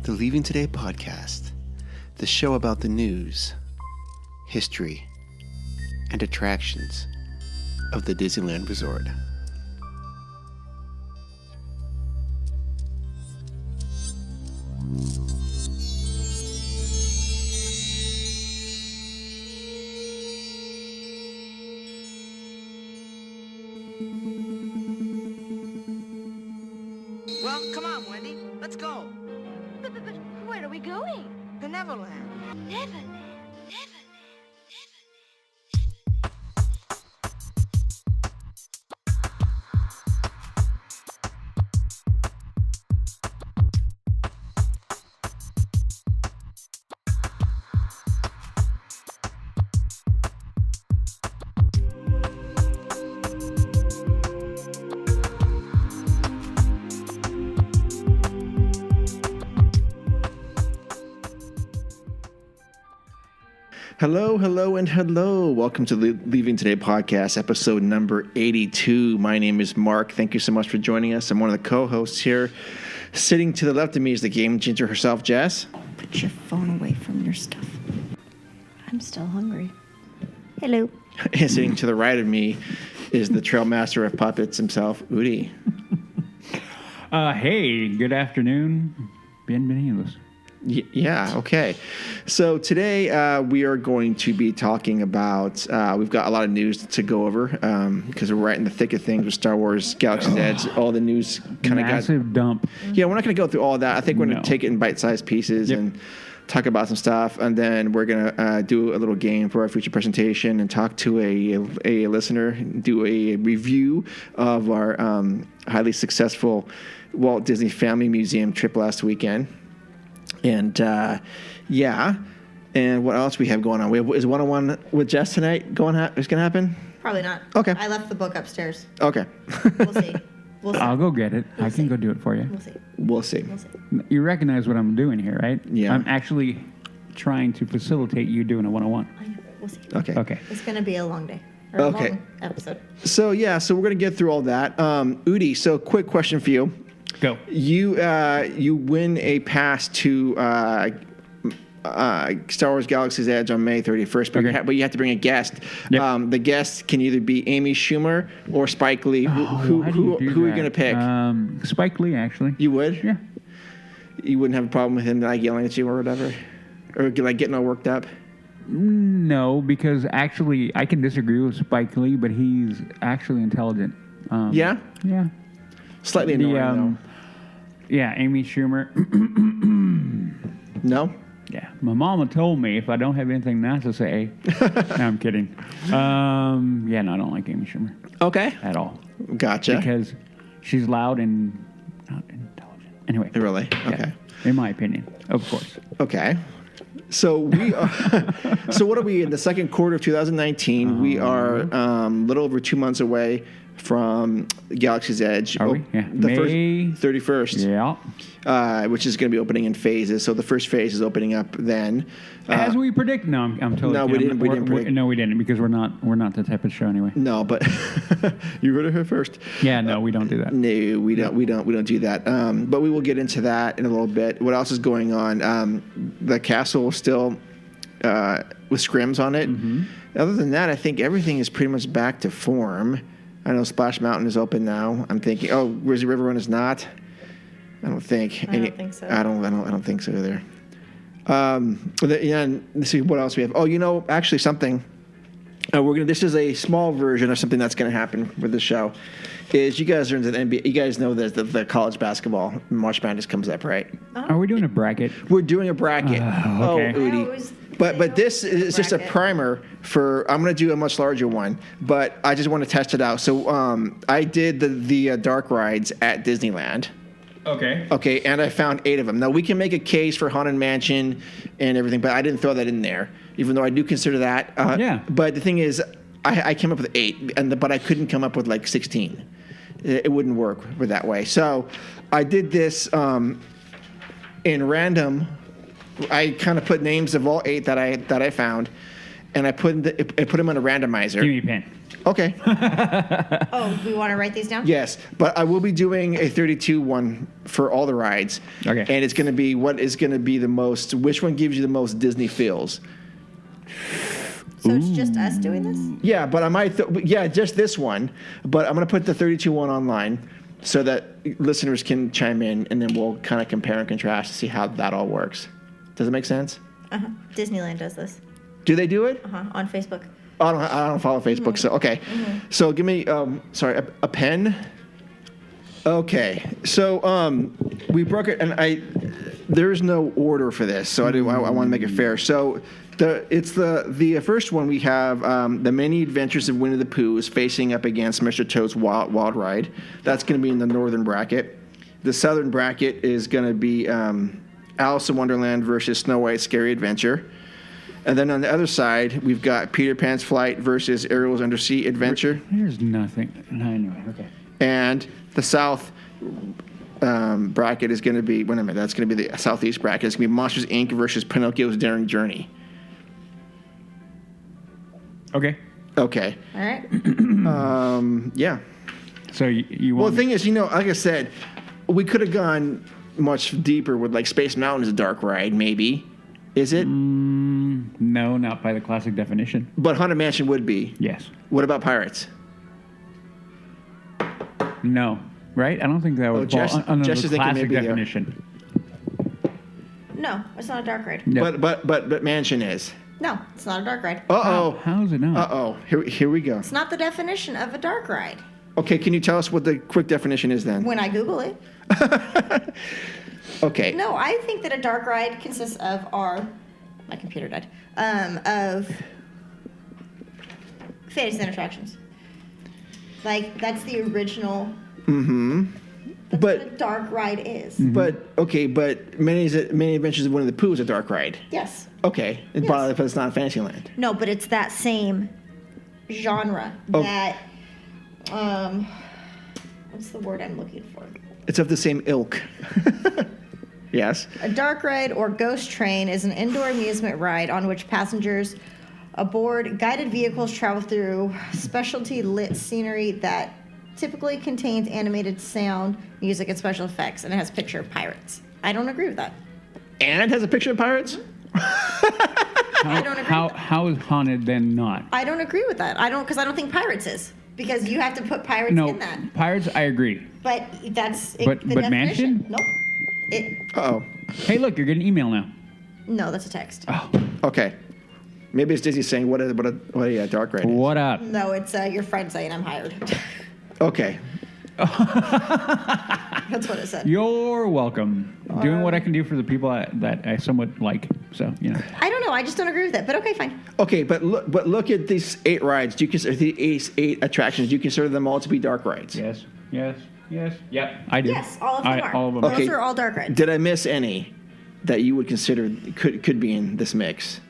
the Leaving Today podcast, the show about the news, history, and attractions of the Disneyland Resort. Well, come on, Wendy. Let's go. But where are we going? To Neverland. Neverland. Hello, and hello. Welcome to the Leaving Today podcast, episode number 82. My name is Mark. Thank you so much for joining us. I'm one of the co-hosts here. Sitting to the left of me is the game changer herself, Jess. Put your phone away from your stuff. I'm still hungry. Hello. And sitting to the right of me is the trail master of puppets himself, Hury. Hey, good afternoon. Bienvenidos. Yeah, okay. So today we are going to be talking about, we've got a lot of news to go over because we're right in the thick of things with Star Wars Galaxies Edge. All the news kind of got... Massive dump. Yeah, we're not going to go through all of that. I think we're going to take it in bite-sized pieces and talk about some stuff. And then we're going to do a little game for our future presentation and talk to a listener, do a review of our highly successful Walt Disney Family Museum trip last weekend. And, and what else we have going on? Is one-on-one with Jess tonight is going to happen? Probably not. Okay. I left the book upstairs. Okay. We'll see. I'll go get it. I can go do it for you. We'll see. You recognize what I'm doing here, right? Yeah. I'm actually trying to facilitate you doing a 101. I know. We'll see. Okay. It's going to be a long day. Or a long episode. So we're going to get through all that. Udi, so quick question for you. Go. You win a pass to Star Wars Galaxy's Edge on May 31st, but you have to bring a guest. Yep. The guest can either be Amy Schumer or Spike Lee. Who are you going to pick? Spike Lee, actually. You would? Yeah. You wouldn't have a problem with him like yelling at you or whatever? Or like getting all worked up? No, because actually I can disagree with Spike Lee, but he's actually intelligent. Yeah? Yeah. Slightly annoying, though. Yeah, Amy Schumer. No? Yeah. My mama told me if I don't have anything nice to say. No, I'm kidding. I don't like Amy Schumer. Okay. At all. Gotcha. Because she's loud and not intelligent. Anyway. Really? Okay. Yeah, in my opinion, of course. Okay. So we are. So what are we in the second quarter of 2019? We are a little over 2 months away from Galaxy's Edge. Are we? Yeah. May 31st. Yeah. Which is going to be opening in phases. So the first phase is opening up then. As we predict. No, I'm totally. No, we didn't predict. No, we didn't because we're not the type of show anyway. No, but you heard it here first. Yeah. No, we don't do that. No, we don't. We don't do that. But we will get into that in a little bit. What else is going on? The castle is still with scrims on it. Mm-hmm. Other than that, I think everything is pretty much back to form. I know Splash Mountain is open now. I'm thinking, Grizzly River Run is not. I don't think. I don't think so. I don't think so either. Let's see what else we have. Actually something. This is a small version of something that's going to happen with the show. Is you guys are into the NBA. You guys know that the college basketball March Madness comes up, right? Are we doing a bracket? We're doing a bracket. Okay. Udi. But this is just a primer for. I'm going to do a much larger one, but I just want to test it out. So I did the dark rides at Disneyland. Okay, and I found 8 of them. Now we can make a case for Haunted Mansion and everything, but I didn't throw that in there, even though I do consider that. But the thing is, I came up with 8, but I couldn't come up with like 16. It wouldn't work that way. So I did this in random. I kind of put names of all 8 that I found, and I put them on a randomizer. Give me a pen. Okay. Oh, we want to write these down? Yes, but I will be doing a 32 one for all the rides. Okay. And it's going to be which one gives you the most Disney feels. So it's just us doing this? Yeah, but I might, just this one. But I'm going to put the 32 one online so that listeners can chime in, and then we'll kind of compare and contrast to see how that all works. Does it make sense? Uh-huh. Disneyland does this. Do they do it? Uh-huh. On Facebook. Oh, I don't follow Facebook, so okay. Mm-hmm. So give me, a pen. Okay, so we broke it, and there's no order for this, so I want to make it fair. So the first one we have the Many Adventures of Winnie the Pooh is facing up against Mr. Toad's Wild Ride. That's going to be in the northern bracket. The southern bracket is going to be Alice in Wonderland versus Snow White's Scary Adventure. And then on the other side, we've got Peter Pan's Flight versus Ariel's Undersea Adventure. There's nothing. Anyway, okay. And the south bracket is going to be, that's going to be the southeast bracket. It's going to be Monsters, Inc. versus Pinocchio's Daring Journey. Okay. Okay. All right. Yeah. So you want... Well, the thing is, like I said, we could have gone much deeper with, like, Space Mountain is a dark ride, maybe. Is it? No, not by the classic definition. But Haunted Mansion would be. Yes. What about Pirates? No. Right? I don't think that would fall under the classic definition. No, it's not a dark ride. No. But Mansion is. No, it's not a dark ride. Uh-oh. How is it not? Uh-oh. Here we go. It's not the definition of a dark ride. Okay, can you tell us what the quick definition is then? When I Google it. Okay. No, I think that a dark ride consists of my computer died, of Fantasyland attractions. Like, that's the original. Mm-hmm. That's what a dark ride is. Mm-hmm. But Many Adventures of Winnie the Pooh is a dark ride. Yes. Okay, but it's not Fantasyland. No, but it's that same genre. Oh. That, what's the word I'm looking for? It's of the same ilk. Yes. A dark ride or ghost train is an indoor amusement ride on which passengers aboard guided vehicles travel through specialty lit scenery that typically contains animated sound, music, and special effects, and it has a picture of pirates. I don't agree with that. And it has a picture of pirates? I don't agree with that. How is Haunted then not? I don't agree with that. Because I don't think pirates is. Because you have to put pirates in that. No, Pirates, I agree. But that's the But definition. Mansion? Nope. Uh-oh. Hey, look, you're getting email now. No, that's a text. Oh. Okay. Maybe it's Disney saying what a dark ride is. What up? No, it's your friend saying I'm hired. Okay. That's what it said. You're welcome. Doing what I can do for the people that I somewhat like. So, I don't know. I just don't agree with it. But okay, fine. Okay, but look at these 8 rides. Do you consider the 8 attractions? Do you consider them all to be dark rides? Yes. Yep, I do. Yes, all of them are. All of them. Okay. Those are all dark rides. Did I miss any that you would consider could be in this mix?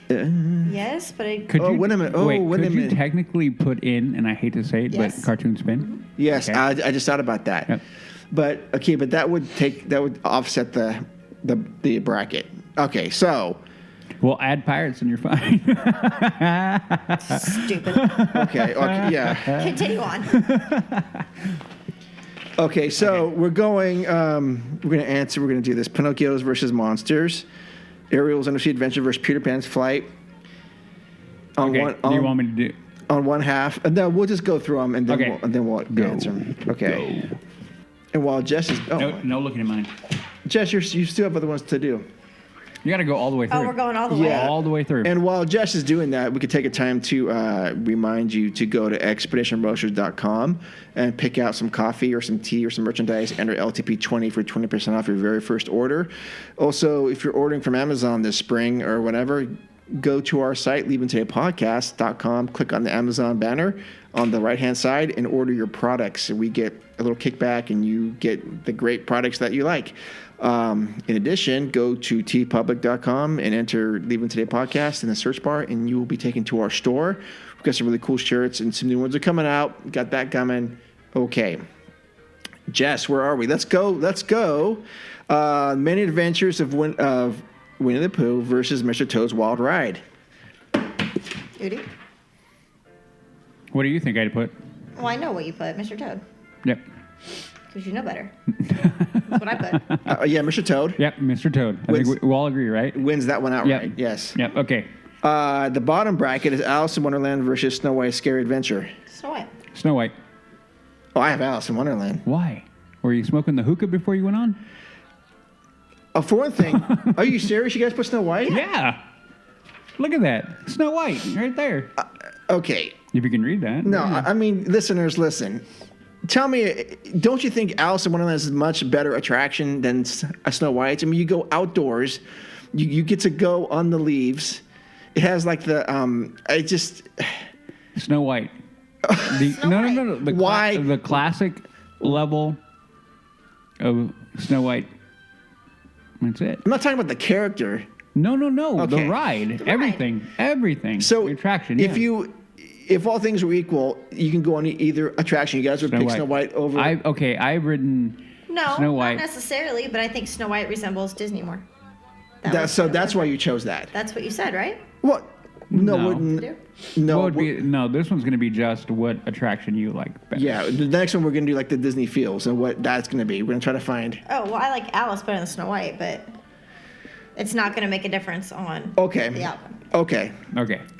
Yes, but Could you, wait a minute. Could you technically put in, and I hate to say it, Yes. but Cartoon Spin? Yes, Okay. I just thought about that. Yep. But that would offset the bracket. Okay, so Well, add Pirates and you're fine. stupid. okay, yeah. Continue on. Okay, so we're going to do this. Pinocchio's versus Monsters. Ariel's Undersea Adventure versus Peter Pan's Flight. Do you want me to do? On one half. No, we'll just go through them and then Okay. we'll answer them. Okay. Go. And while Jess is No looking at mine. Jess, you still have other ones to do. You got to go all the way through. Oh, we're going all the Yeah. way. all the way through. And while Jess is doing that, we could take a time to remind you to go to expeditionroasters.com and pick out some coffee or some tea or some merchandise. Enter LTP20 for 20% off your very first order. Also, if you're ordering from Amazon this spring or whatever, go to our site, leavingtodaypodcast.com, click on the Amazon banner on the right-hand side and order your products. We get a little kickback and you get the great products that you like. In addition, go to tpublic.com and enter Leaving Today Podcast in the search bar, and you will be taken to our store. We've got some really cool shirts, and some new ones are coming out. Got that coming. Okay. Jess, where are we? Let's go. Many Adventures of Winnie the Pooh versus Mr. Toad's Wild Ride. Udi? What do you think I'd put? Well, I know what you put, Mr. Toad. Yep. Because you know better. That's what I put. Yeah, Mr. Toad. Yep, Mr. Toad. I think we all agree, right? Wins that one outright. Yep. Yes. Yep, okay. The bottom bracket is Alice in Wonderland versus Snow White's Scary Adventure. Snow White. Snow White. Oh, I have Alice in Wonderland. Why? Were you smoking the hookah before you went on? Oh, for one thing, are you serious? You guys put Snow White? Yeah. Look at that. Snow White, right there. Okay. If you can read that. No, Yeah. I mean, listeners, listen. Tell me, don't you think Alice in Wonderland is a much better attraction than Snow White? I mean, you go outdoors, you get to go on the leaves. It has like the Snow White. No. Why? The classic level of Snow White. That's it. I'm not talking about the character. No. Okay. The ride. Everything. So the attraction. If all things were equal, you can go on either attraction. You guys would pick Snow White over. I've ridden No, Snow White. not necessarily, but I think Snow White resembles Disney more. That's why you chose that. That's what you said, right? What? No, No. wouldn't. No. This one's going to be just what attraction you like better. Yeah, the next one we're going to do like the Disney feels and what that's going to be. We're going to try to find. Oh, well, I like Alice better than Snow White, but it's not going to make a difference on the outcome. Okay.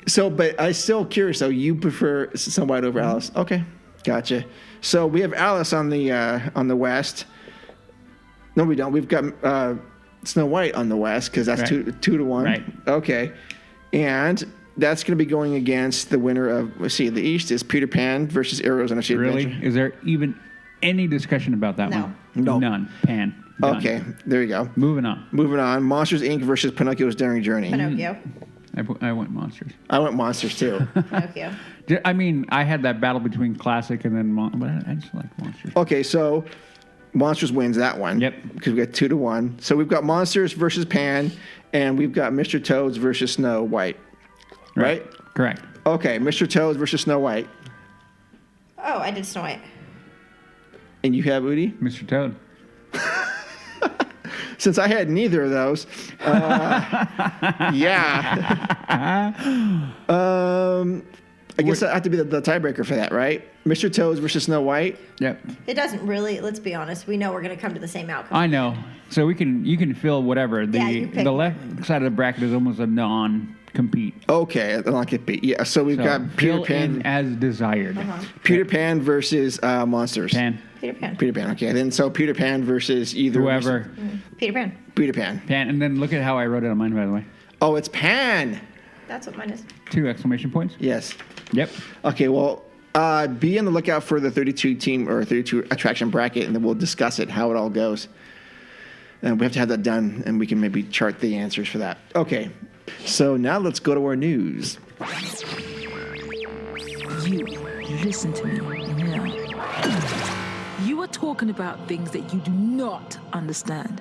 So, but I'm still curious. So you prefer Snow White over Alice? Okay, gotcha. So we have Alice on the west. No, we don't. We've got Snow White on the west because that's Right. 2-1. Right. Okay, and that's going to be going against the winner of. Let's see. The east is Peter Pan versus Arizona Sea Really? Adventure. Is there even any discussion about that No. one? No. None. Pan. Done. Okay, there you go. Moving on. Moving on. Monsters Inc. versus Pinocchio's Daring Journey. Pinocchio. I went monsters. I went monsters too. Pinocchio. I mean, I had that battle between classic and then but I just like monsters. Okay, so Monsters wins that one. Yep. Because we got 2-1. So we've got Monsters versus Pan, and we've got Mr. Toads versus Snow White. Right? Correct. Okay, Mr. Toads versus Snow White. Oh, I did Snow White. And you have Udi? Mr. Toad. Since I had neither of those, yeah. I guess I have to be the tiebreaker for that, right? Mr. Toads versus Snow White. Yep. It doesn't really, let's be honest, we know we're going to come to the same outcome. I know. So you can fill whatever. you pick The left side of the bracket is almost a non-compete. Okay, I like it. Yeah, so we've got Peter fill Pan. in as desired. Peter Pan versus Monsters. Pan. Peter Pan. Peter Pan. Okay, then so Peter Pan versus either Whoever. Peter Pan. Peter Pan. Pan. And then look at how I wrote it on mine, by the way. Oh, it's Pan. That's what mine is. 2 exclamation points. Yes. Yep. Okay, well, be on the lookout for the 32 team or 32 attraction bracket, and then we'll discuss it, how it all goes. And we have to have that done, and we can maybe chart the answers for that. Okay, so now let's go to our news. You listen to me now. You are talking about things that you do not understand.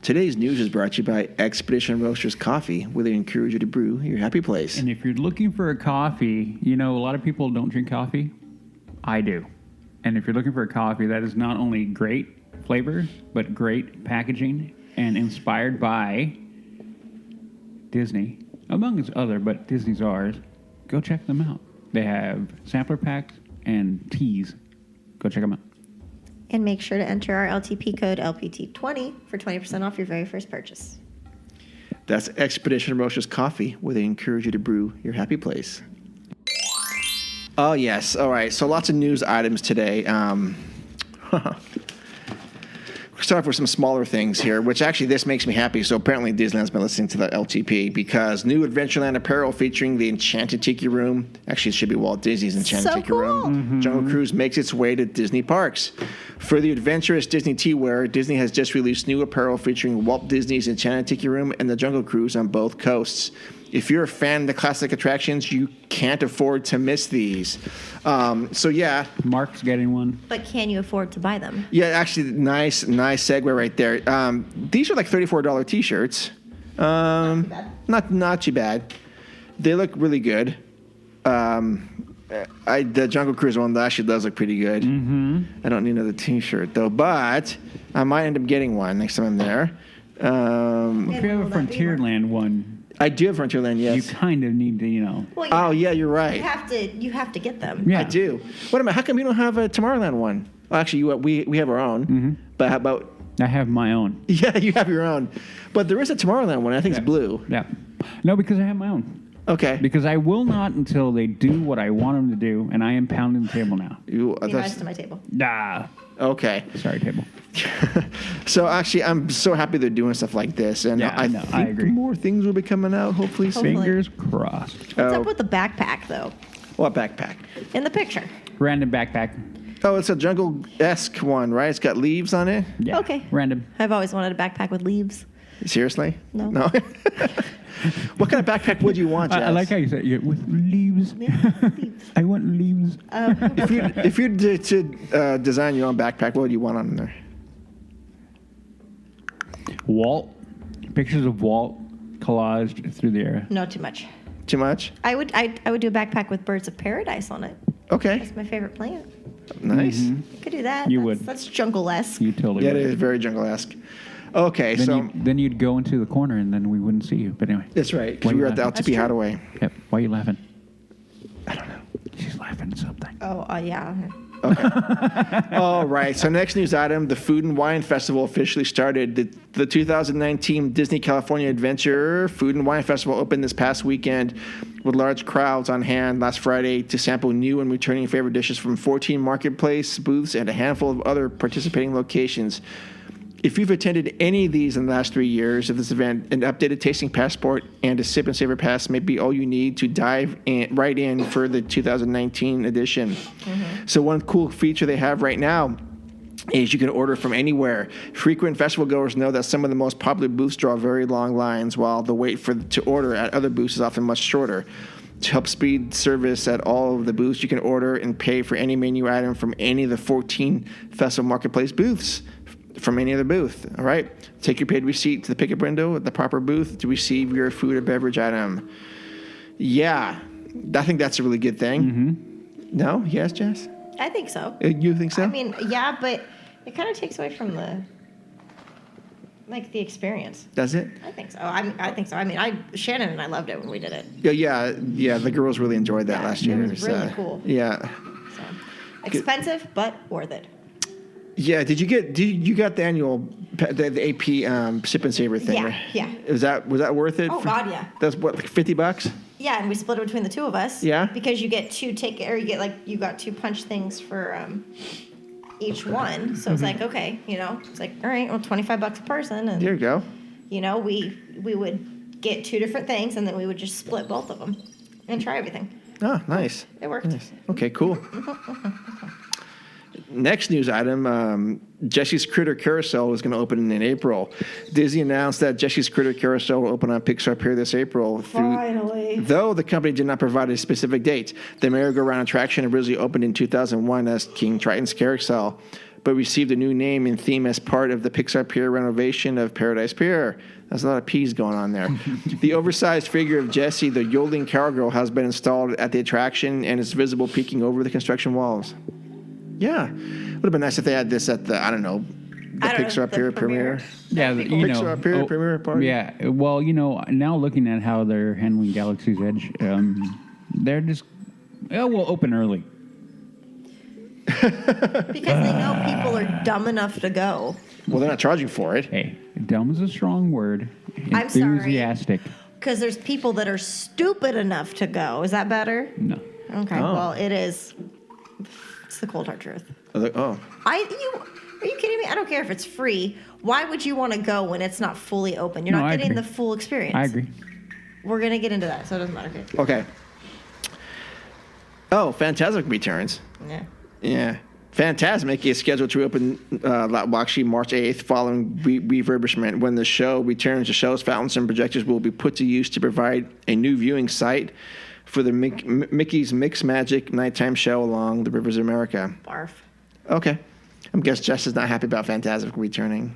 Today's news is brought to you by Expedition Roasters Coffee, where they encourage you to brew your happy place. And if you're looking for a coffee, you know, a lot of people don't drink coffee. I do. And if you're looking for a coffee that is not only great flavor, but great packaging and inspired by Disney, among other, but Disney's ours, go check them out. They have sampler packs and teas. Go check them out. And make sure to enter our LTP code LPT20 for 20% off your very first purchase. That's Expedition Roasters Coffee, where they encourage you to brew your happy place. Oh, yes. All right. So lots of news items today. We'll start off with some smaller things here, which actually this makes me happy. So apparently Disneyland's been listening to the LTP because new Adventureland apparel featuring the Enchanted Tiki Room. Actually, it should be Walt Disney's Enchanted So Tiki cool. Room. Jungle Cruise makes its way to Disney parks. For the adventurous Disney tea wearer, Disney has just released new apparel featuring Walt Disney's Enchanted Tiki Room and the Jungle Cruise on both coasts. If you're a fan of the classic attractions, you can't afford to miss these. So yeah, Mark's getting one. But can you afford to buy them? yeah, actually, nice segue right there. These are like $34 T-shirts. Not too bad. They look really good. The Jungle Cruise one actually does look pretty good. Mm-hmm. I don't need another T-shirt though, but I might end up getting one next time I'm there. If you have a Frontierland one, I do have Frontierland, yes. you kind of need to, Well, Oh yeah, you're right. You have to get them. Yeah. I do. Wait a minute, how come you don't have a Tomorrowland one? Well, actually, we have our own. Mm-hmm. But how about? I have my own. Yeah, you have your own. But there is a Tomorrowland one. I think it's blue. Yeah. No, because I have my own. Okay. Because I will not until they do what I want them to do, and I am pounding the table now. Be nice to my table. Ah. Okay. Sorry, table. So actually, I'm so happy they're doing stuff like this, and Yeah, I no, think I agree. more things will be coming out hopefully soon. Fingers crossed. What's up with the backpack, though? What backpack? In the picture. Random backpack. Oh, it's a jungle-esque one, right? It's got leaves on it. Yeah. Okay. Random. I've always wanted a backpack with leaves. Seriously? No. What kind of backpack would you want, Jess? I like how you said it with leaves. Yeah, leaves. I want leaves. If you did to design your own backpack, what would you want on there? Walt. Pictures of Walt collaged through the air. No, too much. Too much? I would do a backpack with birds of paradise on it. Okay. That's my favorite plant. Nice. You could do that. You That's, would. That's jungle-esque. You totally Yeah, it would. is very jungle-esque. Okay, Then you'd go into the corner and then we wouldn't see you. But anyway. that's right, because Why we you were at the laughing? LTP Hideway. Yep. Why are you laughing? I don't know. She's laughing at something. Oh, yeah. All right. So next news item: the Food and Wine Festival officially started. The 2019 Disney California Adventure Food and Wine Festival opened this past weekend, with large crowds on hand last Friday to sample new and returning favorite dishes from 14 marketplace booths and a handful of other participating locations. If you've attended any of these in the last 3 years of this event, an updated tasting passport and a sip and savor pass may be all you need to dive right in for the 2019 edition. Mm-hmm. So one cool feature they have right now is you can order from anywhere. Frequent festival goers know that some of the most popular booths draw very long lines, while the wait to order at other booths is often much shorter. To help speed service at all of the booths, you can order and pay for any menu item from any of the 14 festival marketplace booths. From any other booth, all right? Take your paid receipt to the pickup window at the proper booth to receive your food or beverage item. Yeah, I think that's a really good thing. Mm-hmm. No? Yes, Jess? I think so. You think so? I mean, yeah, but it kind of takes away from the experience. Does it? I think so. I think so. I mean, Shannon and I loved it when we did it. Yeah. The girls really enjoyed that last year. It was really cool. Yeah. So, expensive, but worth it. Yeah. Did you got the annual the AP sip and savor thing? Yeah, right? yeah. Was that worth it? Oh, God, yeah. That's what, like $50? Yeah, and we split it between the two of us. Yeah. Because you get you got two punch things for each one. So it's like, okay, it's like, all right, well, $25 a person, and There you go. we would get two different things, and then we would just split both of them and try everything. Oh, nice. It worked. Nice. Okay, cool. Next news item, Jessie's Critter Carousel is going to open in April. Disney announced that Jessie's Critter Carousel will open on Pixar Pier this April. Finally. Though the company did not provide a specific date. The merry-go-round attraction originally opened in 2001 as King Triton's Carousel, but received a new name and theme as part of the Pixar Pier renovation of Paradise Pier. There's a lot of P's going on there. The oversized figure of Jessie, the yodeling cowgirl, has been installed at the attraction and is visible peeking over the construction walls. Yeah. Would have been nice if they had this at the, Pixar Pier premiere. Yeah, That'd be you cool. know. Pixar Pier premiere party. Yeah, well, now looking at how they're handling Galaxy's Edge, they're just, we'll open early. Because they know people are dumb enough to go. Well, they're not charging for it. Hey, dumb is a strong word. I'm sorry. Enthusiastic. Because there's people that are stupid enough to go. Is that better? No. Okay. Oh. Well, it is. It's the cold hard truth. Oh. Are you kidding me? I don't care if it's free. Why would you want to go when it's not fully open? You're No, not I getting agree. the full experience. I agree. We're gonna get into that, so it doesn't matter. Okay. Oh, Fantasmic Returns. Yeah. Yeah. Fantasmic is scheduled to open actually March 8th following refurbishment. When the show returns, the show's fountains and projectors will be put to use to provide a new viewing site for the Mickey's Mix Magic nighttime show along the rivers of America. Barf. Okay. I guess Jess is not happy about Fantasmic returning.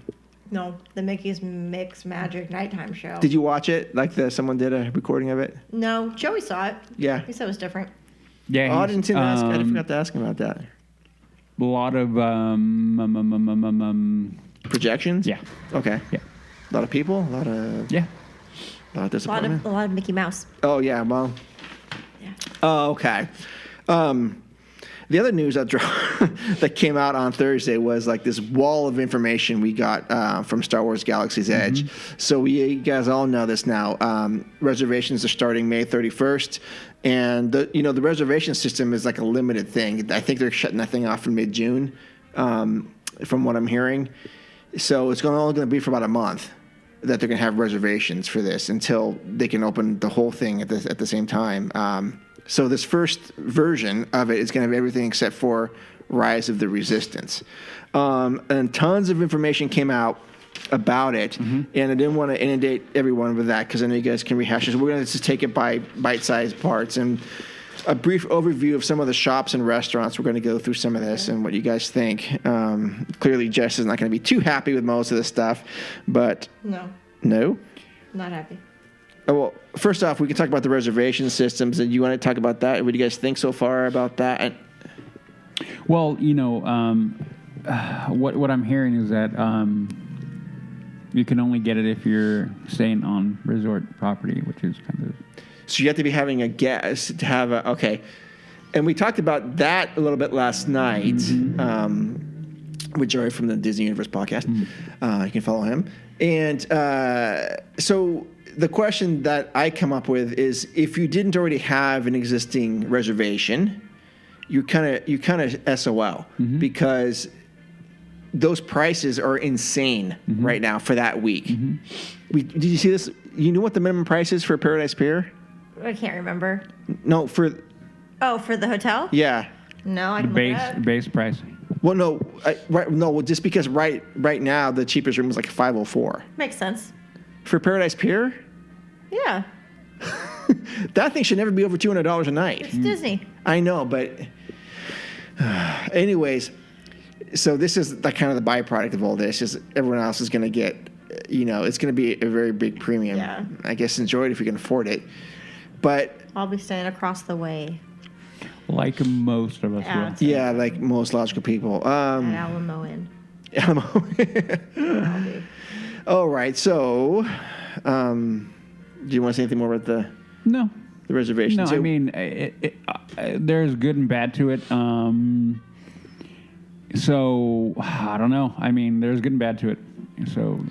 No, the Mickey's Mix Magic nighttime show. Did you watch it? Like someone did a recording of it? No, Joey saw it. Yeah. He said it was different. Yeah, I didn't ask. I forgot to ask him about that. A lot of Projections? yeah. Okay. Yeah. A lot of people? A lot of disappointment? A lot of Mickey Mouse. Oh, yeah. Well. Yeah. Oh, okay. The other news that came out on Thursday was like this wall of information we got from Star Wars Galaxy's Edge. So you guys all know this now. Reservations are starting May 31st. And, the reservation system is like a limited thing. I think they're shutting that thing off in mid-June, from what I'm hearing. So it's only going to be for about a month that they're going to have reservations for this until they can open the whole thing at the same time. So this first version of it is going to have everything except for Rise of the Resistance. And tons of information came out about it, and I didn't want to inundate everyone with that because I know you guys can rehash it. So we're going to just take it by bite-sized parts and a brief overview of some of the shops and restaurants. We're going to go through some of this and what you guys think. Clearly, Jess is not going to be too happy with most of this stuff, but... No? Not happy. Oh, well, first off, we can talk about the reservation systems. And you want to talk about that? What do you guys think so far about that? Well, what I'm hearing is that you can only get it if you're staying on resort property, which is kind of... So you have to be having a guest to have a... Okay. And we talked about that a little bit last night with Joey from the Disney Universe podcast. You can follow him. And so the question that I come up with is if you didn't already have an existing reservation, you kind of SOL because those prices are insane right now for that week. Did you see this? You know what the minimum price is for Paradise Pier? I can't remember. No, for the hotel? Yeah. No, I can the look it up. base price. Well, no, just because right now the cheapest room was like $504 Makes sense. for Paradise Pier. Yeah. That thing should never be over $200 a night. It's Disney. I know, but anyways, so this is the kind of the byproduct of all this is everyone else is going to get, it's going to be a very big premium. Yeah. I guess enjoy it if you can afford it. But I'll be staying across the way. Like most of us Yeah. will. yeah, like most logical people. At Alamo Inn. All right, so do you want to say anything more about the reservation? No, I mean, there's good and bad to it. So, I don't know. I mean, there's good and bad to it. So,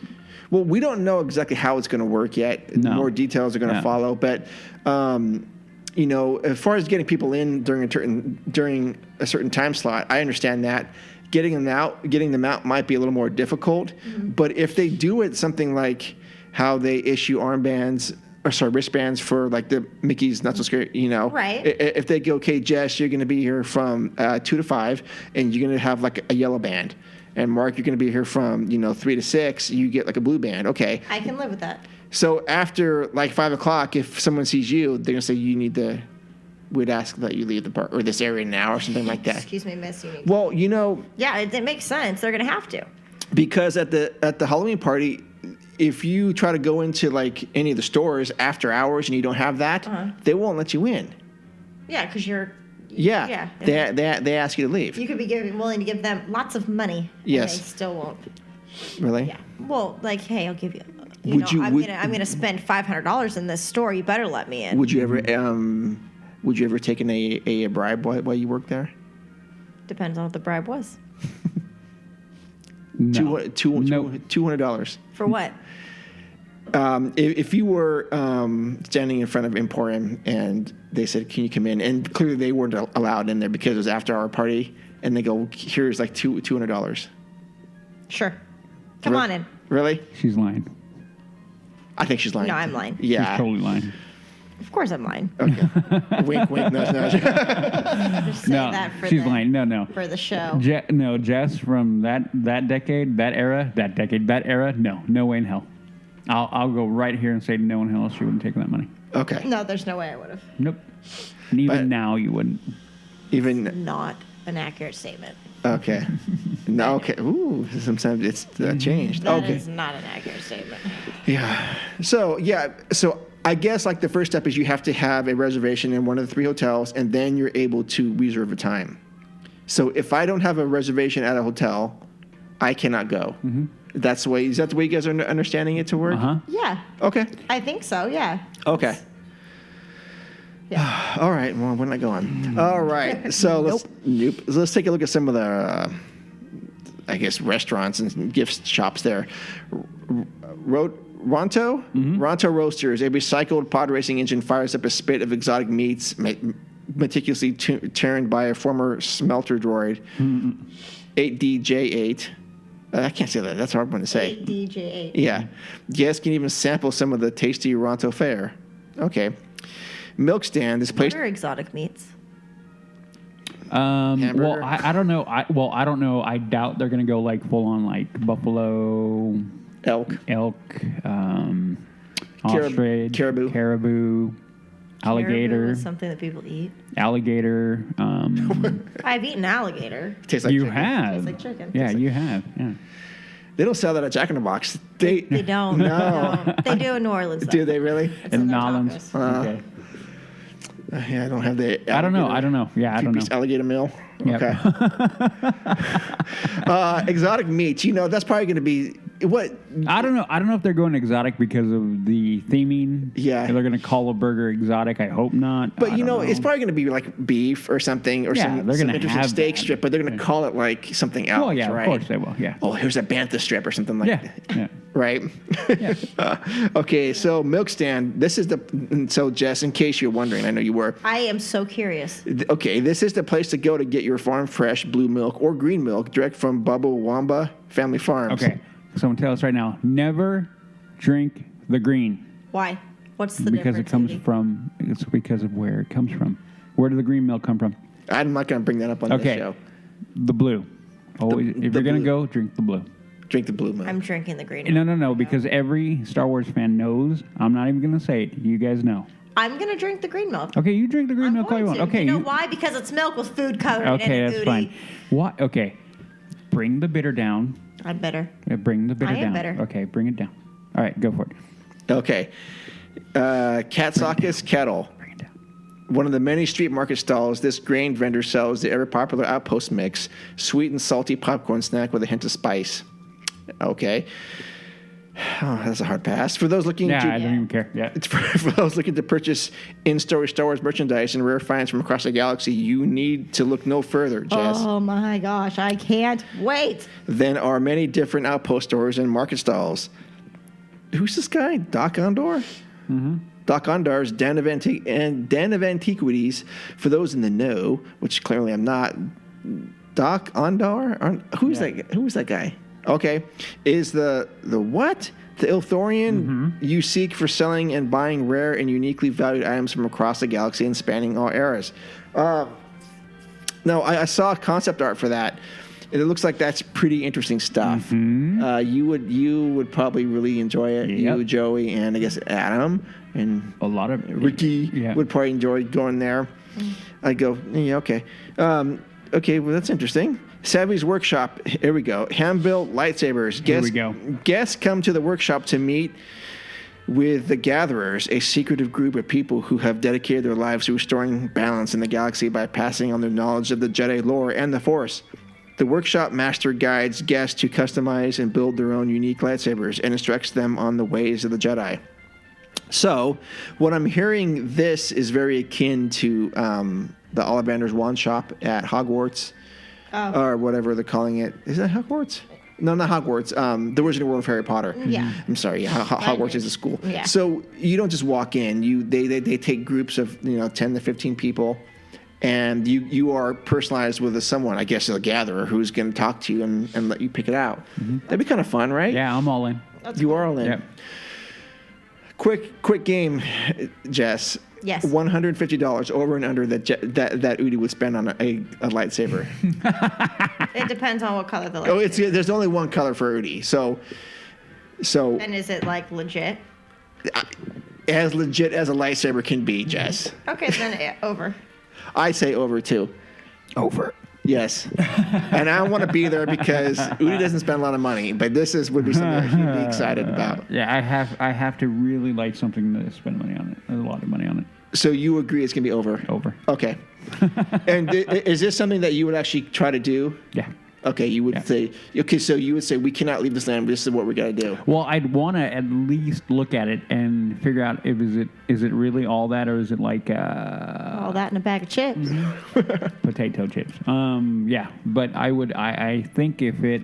well, we don't know exactly how it's going to work yet. No. More details are going to follow. But, as far as getting people in during a certain time slot, I understand that. Getting them out might be a little more difficult. But if they do it something like how they issue wristbands for like the Mickey's Not So Scary, Right. If they go, okay, Jess, you're going to be here from 2 to 5, and you're going to have like a yellow band. And Mark, you're going to be here from 3 to 6. You get like a blue band. Okay. I can live with that. So after like 5 o'clock, if someone sees you, they're going to say we'd ask that you leave the park or this area now or something like that. Excuse me, miss. Well, Yeah, it makes sense. They're going to have to. Because at the Halloween party, if you try to go into like any of the stores after hours and you don't have that, they won't let you in. Yeah, because you're... Yeah. They ask you to leave. You could be willing to give them lots of money. Yes. And they still won't. Really? Yeah. Well, like, hey, I'll give you... I'm gonna spend $500 in this store. You better let me in. Would you ever taken a bribe while you worked there? Depends on what the bribe was. no. $200. For what? If you were standing in front of Emporium and they said, "Can you come in?" and clearly they weren't allowed in there because it was after our party, and they go, "Here's like $200." Sure. Come on in. Really? She's lying. I think she's lying. No, I'm lying. Yeah. She's totally lying. Of course I'm lying. Okay. Wink, wink, nudge, nudge. Just say No, that for she's lying. No. For the show. Jess from that decade, that era. No way in hell. I'll go right here and say no in hell. She wouldn't take that money. Okay. No, there's no way I would have. Nope. And even now you wouldn't. Even. Not an accurate statement. Okay. No. Okay. Ooh. Sometimes it's changed. That okay. is not an accurate statement. Yeah. So I guess like the first step is you have to have a reservation in one of the 3 hotels, and then you're able to reserve a time. So if I don't have a reservation at a hotel, I cannot go. Mm-hmm. Is that the way you guys are understanding it to work? Uh-huh. Yeah. Okay. I think so, yeah. Okay. Yeah. All right. Well, when I go on. All right. So let's take a look at some of the, I guess, restaurants and gift shops there. Ronto? Mm-hmm. Ronto Roasters. A recycled pod racing engine fires up a spit of exotic meats meticulously turned by a former smelter droid. Mm-hmm. 8DJ8. I can't say that. That's a hard one to say. 8DJ8. Yeah. Guests can even sample some of the tasty Ronto fare. Okay. Milk stand. This place. What are exotic meats? Hamburger? Well, I don't know. I don't know. I doubt they're going to go like full on like buffalo, elk, ostrich, caribou, alligator. Caribou is something that people eat. Alligator. I've eaten alligator. Tastes like you chicken. have. Tastes like chicken. Yeah, you have. Yeah. They don't sell that at Jack in the Box. They don't. No. No. They do in New Orleans, though. Do they really? It's in In their Nolans. tacos. Okay. Yeah, I don't have the. I don't know. Yeah, I don't know. Two-piece alligator meal. Yep. Okay. Exotic meats. That's probably going to be what. I don't know. I don't know if they're going exotic because of the theming. Yeah. If they're going to call a burger exotic. I hope not. But I don't know. it's probably going to be like beef or something, or some they're gonna interesting have steak that. strip. But they're going to call it like something else. Well, yeah, right? of course they will. Yeah. Oh, here's a bantha strip or something like that. Yeah. Right. Yeah. Okay, so milk stand. This is so Jess, in case you're wondering, I know you were. I am so curious. Okay, this is the place to go to get your farm fresh blue milk or green milk direct from Bubba Wamba Family Farms. Okay. So I'm gonna tell us right now. Never drink the green. Why? What's the Because it difference? comes Edie? from. It's because of where it comes from. Where did the green milk come from? I'm not going to bring that up on this Okay. show. The blue. Always, if the you're gonna blue. go, drink the blue. Drink the blue milk. I'm drinking the green. No. Because every Star Wars fan knows. I'm not even gonna say it. You guys know. I'm going to drink the green milk. Okay, you drink the green I'm milk all you going want. to. Okay. You know why? Because it's milk with food coloring in Okay, it, that's Goody. fine. What? Okay. Bring the bitter down. I'm better. Bring the bitter I am down. better. Okay, bring it down. All right, go for it. Okay. Katsakis Kettle. Bring it down. One of the many street market stalls, this grain vendor sells the ever-popular Outpost mix, sweet and salty popcorn snack with a hint of spice. Okay. Oh, that's a hard pass. For those looking Yeah, to... I don't even care. Yeah. It's for those looking to purchase in-store Star Wars merchandise and rare finds from across the galaxy, you need to look no further, Jess. Oh my gosh, I can't wait. Then are many different Outpost stores and market stalls. Who's this guy? Doc Ondor? Mm-hmm. Doc Ondar's Den of Antiquities. For those in the know, which clearly I'm not, Doc Ondar? Who's that guy? Okay. Is the what? The Ilthorian you seek for selling and buying rare and uniquely valued items from across the galaxy and spanning all eras. No, I saw concept art for that. And it looks like that's pretty interesting stuff. You would probably really enjoy it. Yep. You, Joey, and I guess Adam and A lot of Ricky would probably enjoy going there. I'd go, yeah, okay. Okay, well, that's interesting. Savvy's Workshop. Here we go. Hand-built lightsabers. Here we go. Guests come to the workshop to meet with the Gatherers, a secretive group of people who have dedicated their lives to restoring balance in the galaxy by passing on their knowledge of the Jedi lore and the Force. The workshop master guides guests to customize and build their own unique lightsabers and instructs them on the ways of the Jedi. So, what I'm hearing, this is very akin to the Ollivander's wand shop at Hogwarts, or whatever they're calling it. Is that Hogwarts? No, not Hogwarts. The Wizarding World of Harry Potter. Yeah. I'm sorry. Hogwarts is a school. Yeah. So you don't just walk in. They take groups of 10 to 15 people, and you are personalized with someone. I guess a gatherer who's going to talk to you and let you pick it out. That'd be kind of fun, right? Yeah, I'm all in. You are all in. Yep. Quick game, Jess. Yes. $150 over and under that Udi would spend on a lightsaber. It depends on what color the light Oh, is. there's only one color for Udi, so And is it like legit? as legit as a lightsaber can be, Jess. Okay, then over. I say over too. Over. Yes. And I want to be there because Udi doesn't spend a lot of money, but would be something that he'd be excited about. Yeah, I have to really like something to spend money on it. A lot of money on it. So you agree it's going to be over? Over. Okay. And is this something that you would actually try to do? Yeah. Okay, you would say, okay, so you would say, we cannot leave this land, this is what we got to do. Well, I'd want to at least look at it and figure out if is it really all that, or is it like All that in a bag of chips. potato chips? Yeah, but I think if it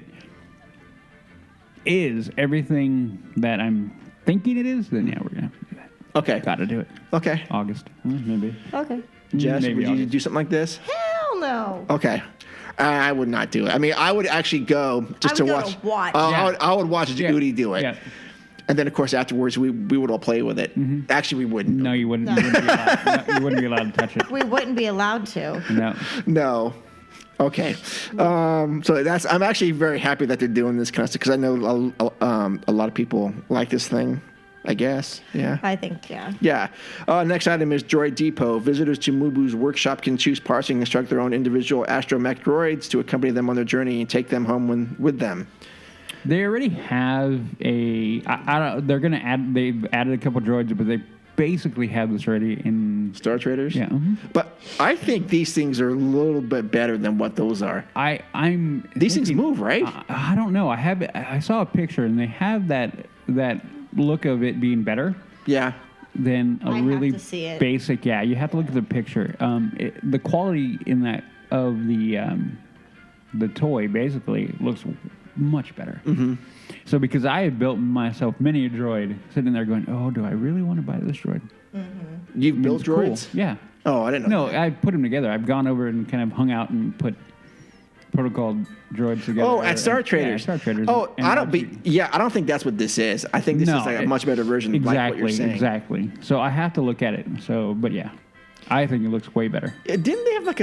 is everything that I'm thinking it is, then yeah, we're gonna have to do that. Okay. Got to do it. Okay. August, maybe. Okay. Jess, Maybe would you August. do something like this? Hell no. Okay. I would not do it. I mean, I would actually go just I would to go watch. to watch. I would watch Udi do it. Yeah. And then, of course, afterwards, we would all play with it. Actually, we wouldn't. No, you wouldn't. You wouldn't be allowed. No, you wouldn't be allowed to touch it. We wouldn't be allowed to. No. No. Okay. So I'm actually very happy that they're doing this kind of stuff because I know a lot of people like this thing, I guess. Yeah. I think, yeah. Yeah. Next item is Droid Depot. Visitors to Mubu's workshop can choose parts and construct their own individual astromech droids to accompany them on their journey and take them home with them. They already have they're going to they've added a couple droids, but they basically have this already in Star Traders? Yeah. But I think these things are a little bit better than what those are. These things move, right? I don't know. I saw a picture and they have that look of it being better. Yeah. Than a I really have to see it. basic. Yeah, you have to look at the picture. The quality in that of the toy basically looks much better. Mm-hmm. So because I had built myself many a droid, sitting there going, "Oh, do I really want to buy this droid?" Mm-hmm. You've built Cool. droids? Yeah. Oh, I didn't know. No, I put them together. I've gone over and kind of hung out and put protocol droids together. Oh, at Star Traders. Yeah, Star Traders. Oh, And I don't think that's what this is. I think this is like a much better version of like what you're saying. Exactly. So I have to look at it. So, but yeah, I think it looks way better. Didn't they have like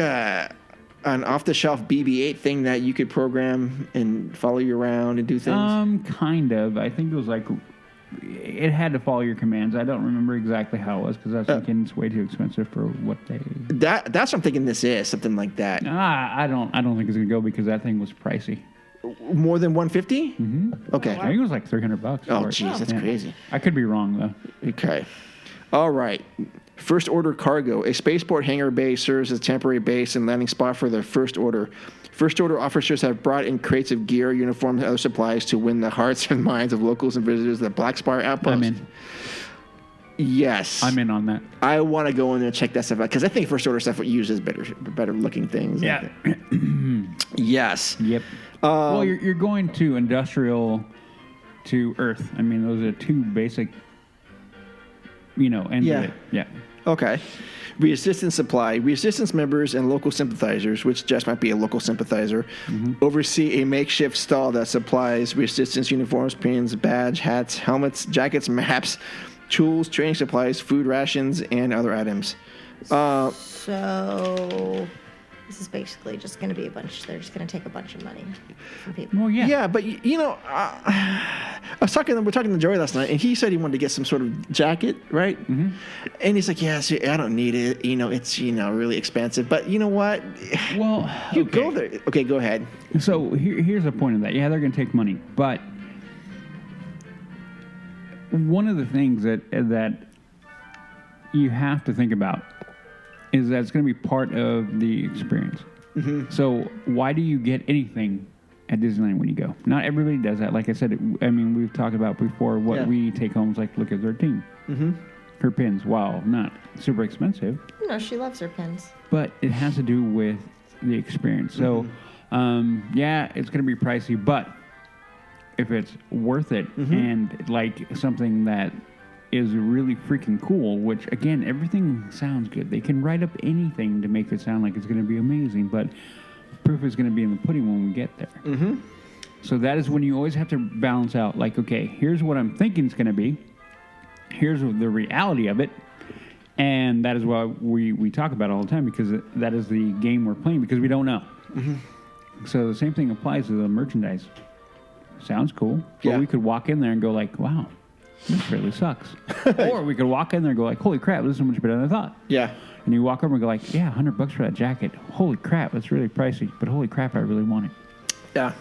an off-the-shelf BB-8 thing that you could program and follow you around and do things? Kind of. I think it was like it had to follow your commands. I don't remember exactly how it was because I was thinking it's way too expensive for what they. That's what I'm thinking. This is something like that. I don't think it's gonna go because that thing was pricey. More than 150? Mm-hmm. Okay. I think it was like $300. Oh, for it. jeez, that's crazy. I could be wrong though. Okay. All right. First Order Cargo. A spaceport hangar bay serves as a temporary base and landing spot for the First Order. First Order officers have brought in crates of gear, uniforms, and other supplies to win the hearts and minds of locals and visitors at the Black Spire Outpost. I'm in. Yes. I'm in on that. I want to go in there and check that stuff out because I think First Order stuff uses better looking things. Yeah. Yes. Yep. Well, you're going to industrial to Earth. I mean, those are two basic, ends of it. Yeah. Okay. Resistance supply. Resistance members and local sympathizers, which Jess might be a local sympathizer, oversee a makeshift stall that supplies resistance uniforms, pins, badge, hats, helmets, jackets, maps, tools, training supplies, food rations, and other items. So this is basically just going to be they're just going to take a bunch of money from people. Well, yeah. Yeah, but we're talking to Joey last night, and he said he wanted to get some sort of jacket, right? Mm-hmm. And he's like, "Yeah, I don't need it. It's really expensive." But you know what? Well, you go there. Okay, go ahead. So here's the point of that. Yeah, they're going to take money, but one of the things that you have to think about is that it's going to be part of the experience. Mm-hmm. So why do you get anything at Disneyland when you go? Not everybody does that. Like I said, we've talked about before what we take home is like, look at 13. Mm-hmm. Her pins, while not super expensive. No, she loves her pins. But it has to do with the experience. So, it's going to be pricey, but if it's worth it and like something that is really freaking cool, which again, everything sounds good. They can write up anything to make it sound like it's going to be amazing, but proof is going to be in the pudding when we get there. Mm-hmm. So that is when you always have to balance out, like, okay, here's what I'm thinking it's going to be. Here's the reality of it. And that is why we talk about it all the time, because that is the game we're playing, because we don't know. Mm-hmm. So the same thing applies to the merchandise. Sounds cool. But we could walk in there and go like, wow, this really sucks. Or we could walk in there and go like, holy crap, this is so much better than I thought. Yeah. And you walk over and go like, yeah, $100 for that jacket. Holy crap, that's really pricey. But holy crap, I really want it. Yeah.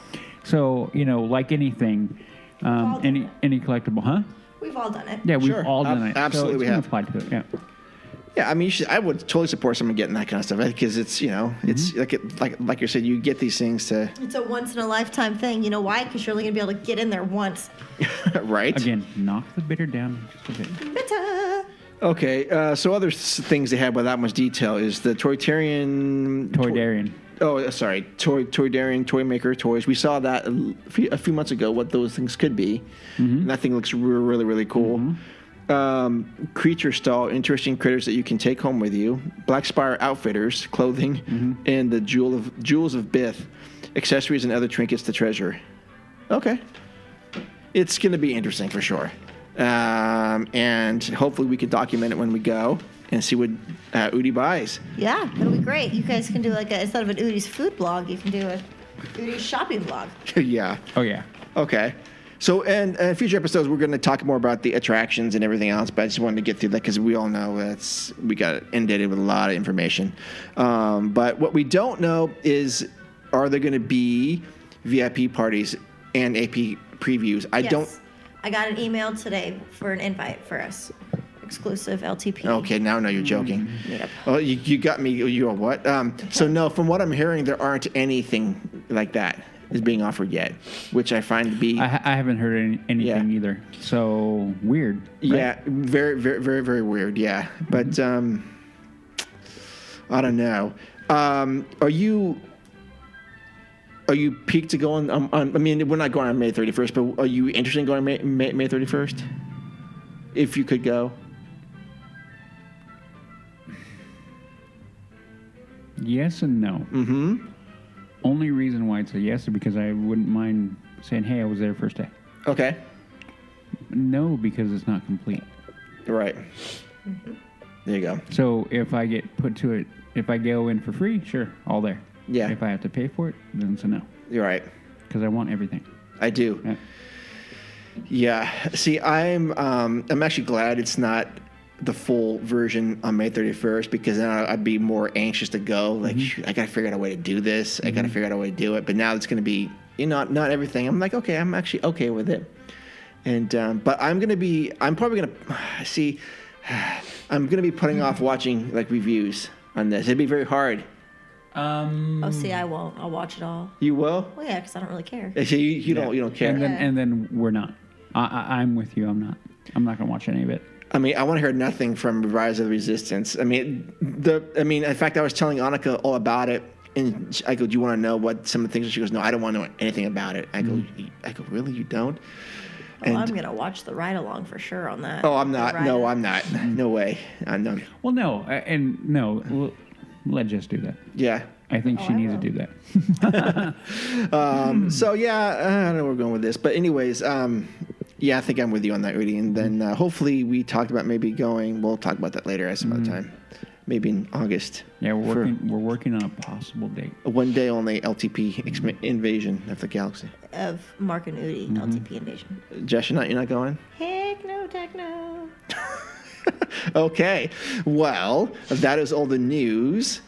So, like anything, any collectible, huh? We've all done it. Yeah, we've all done it. Absolutely, so we have. Apply to it. Yeah. Yeah, I mean, I would totally support someone getting that kind of stuff because it's, it's like you said, you get these things to. It's a once in a lifetime thing. You know why? Because you're only going to be able to get in there once. Right. Again, knock the bitter down just a bit. Bitter. Okay, so other things they have without much detail is the Toydarian. Toydarian Toy Maker toys. We saw that a few months ago. What those things could be, and that thing looks really, really cool. Creature stall, interesting critters that you can take home with you. Black Spire Outfitters clothing, and the Jewels of Bith, accessories and other trinkets to treasure. Okay, it's going to be interesting for sure, and hopefully we can document it when we go and see what Udi buys. Yeah, that'll be great. You guys can do instead of an Udi's food blog, you can do a Udi's shopping blog. Yeah. Oh yeah. Okay. So, and in future episodes, we're going to talk more about the attractions and everything else, but I just wanted to get through that because we all know we got inundated with a lot of information. But what we don't know is, are there going to be VIP parties and AP previews? I got an email today for an invite for us. Exclusive LTP. Okay, now I know you're joking. Yep. Oh, you got me. You're what? So, no, from what I'm hearing, there aren't anything like that is being offered yet, which I find to be. I haven't heard anything either. So weird. Right? Yeah, very, very, very, very weird. Yeah, but I don't know. Are you peaked to go on? I mean, we're not going on May 31st, but are you interested in going on May 31st? If you could go. Yes and no. Mm-hmm. Only reason why it's a yes is because I wouldn't mind saying, hey, I was there first day. Okay. No, because it's not complete. Right. There you go. So if I get put to it, if I go in for free, sure, all there. Yeah. If I have to pay for it, then it's a no. You're right. Because I want everything. I do. Yeah. Yeah. See, I'm actually glad it's not the full version on May 31st because then I'd be more anxious to go. Like, shoot, I got to figure out a way to do this. I got to figure out a way to do it. But now it's going to be, not everything. I'm like, okay, I'm actually okay with it. And but I'm probably going to see. I'm going to be putting off watching like reviews on this. It'd be very hard. I won't. I'll watch it all. You will? Well, yeah, because I don't really care. So you don't care. And then we're not. I'm with you. I'm not going to watch any of it. I mean, I want to hear nothing from Rise of the Resistance. I mean, in fact, I was telling Annika all about it, and I go, "Do you want to know what some of the things?" And she goes, "No, I don't want to know anything about it." I go, "Really, you don't?" And I'm gonna watch the ride along for sure on that. Oh, I'm not. No, I'm not. No way. I'm not. Well, no, let Jess do that. Yeah. I think she needs to do that. So yeah, I don't know where we're going with this, but anyways, yeah, I think I'm with you on that, Rudy. And then hopefully we talked about maybe going. We'll talk about that later at some other time, maybe in August. Yeah, we're working on a possible date. A one-day only LTP invasion of the galaxy. Of Mark and Udi, LTP invasion. Jess, you're not going? Heck no, techno. Okay, well, that is all the news.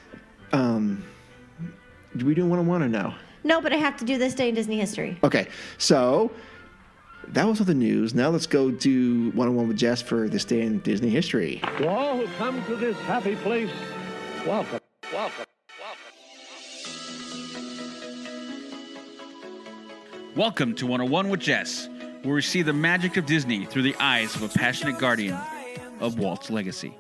Do we do 101 or no? No, but I have to do this day in Disney history. Okay, so that was all the news. Now let's go do 101 with Jess for this day in Disney history. To all who come to this happy place, welcome, welcome, welcome. Welcome to 101 with Jess, where we see the magic of Disney through the eyes of a passionate guardian of Walt's legacy.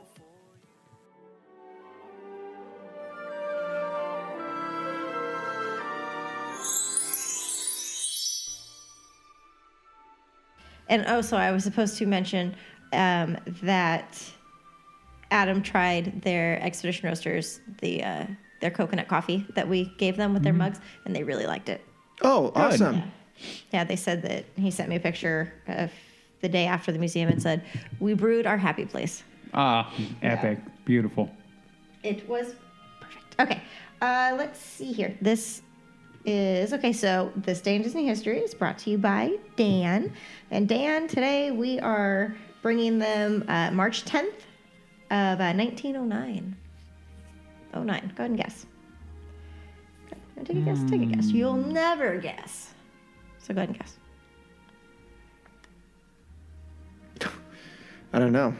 And so I was supposed to mention that Adam tried their Expedition Roasters, their coconut coffee that we gave them with their mugs, and they really liked it. Oh, awesome. Yeah, they said that he sent me a picture of the day after the museum and said, "We brewed our happy place." Ah, epic. Yeah. Beautiful. It was perfect. Okay, let's see here. This is, so this day in Disney history is brought to you by Dan. And Dan, today we are bringing them March 10th of 1909. 09. Go ahead and guess. Take a guess. Take a guess. You'll never guess. So go ahead and guess. I don't know.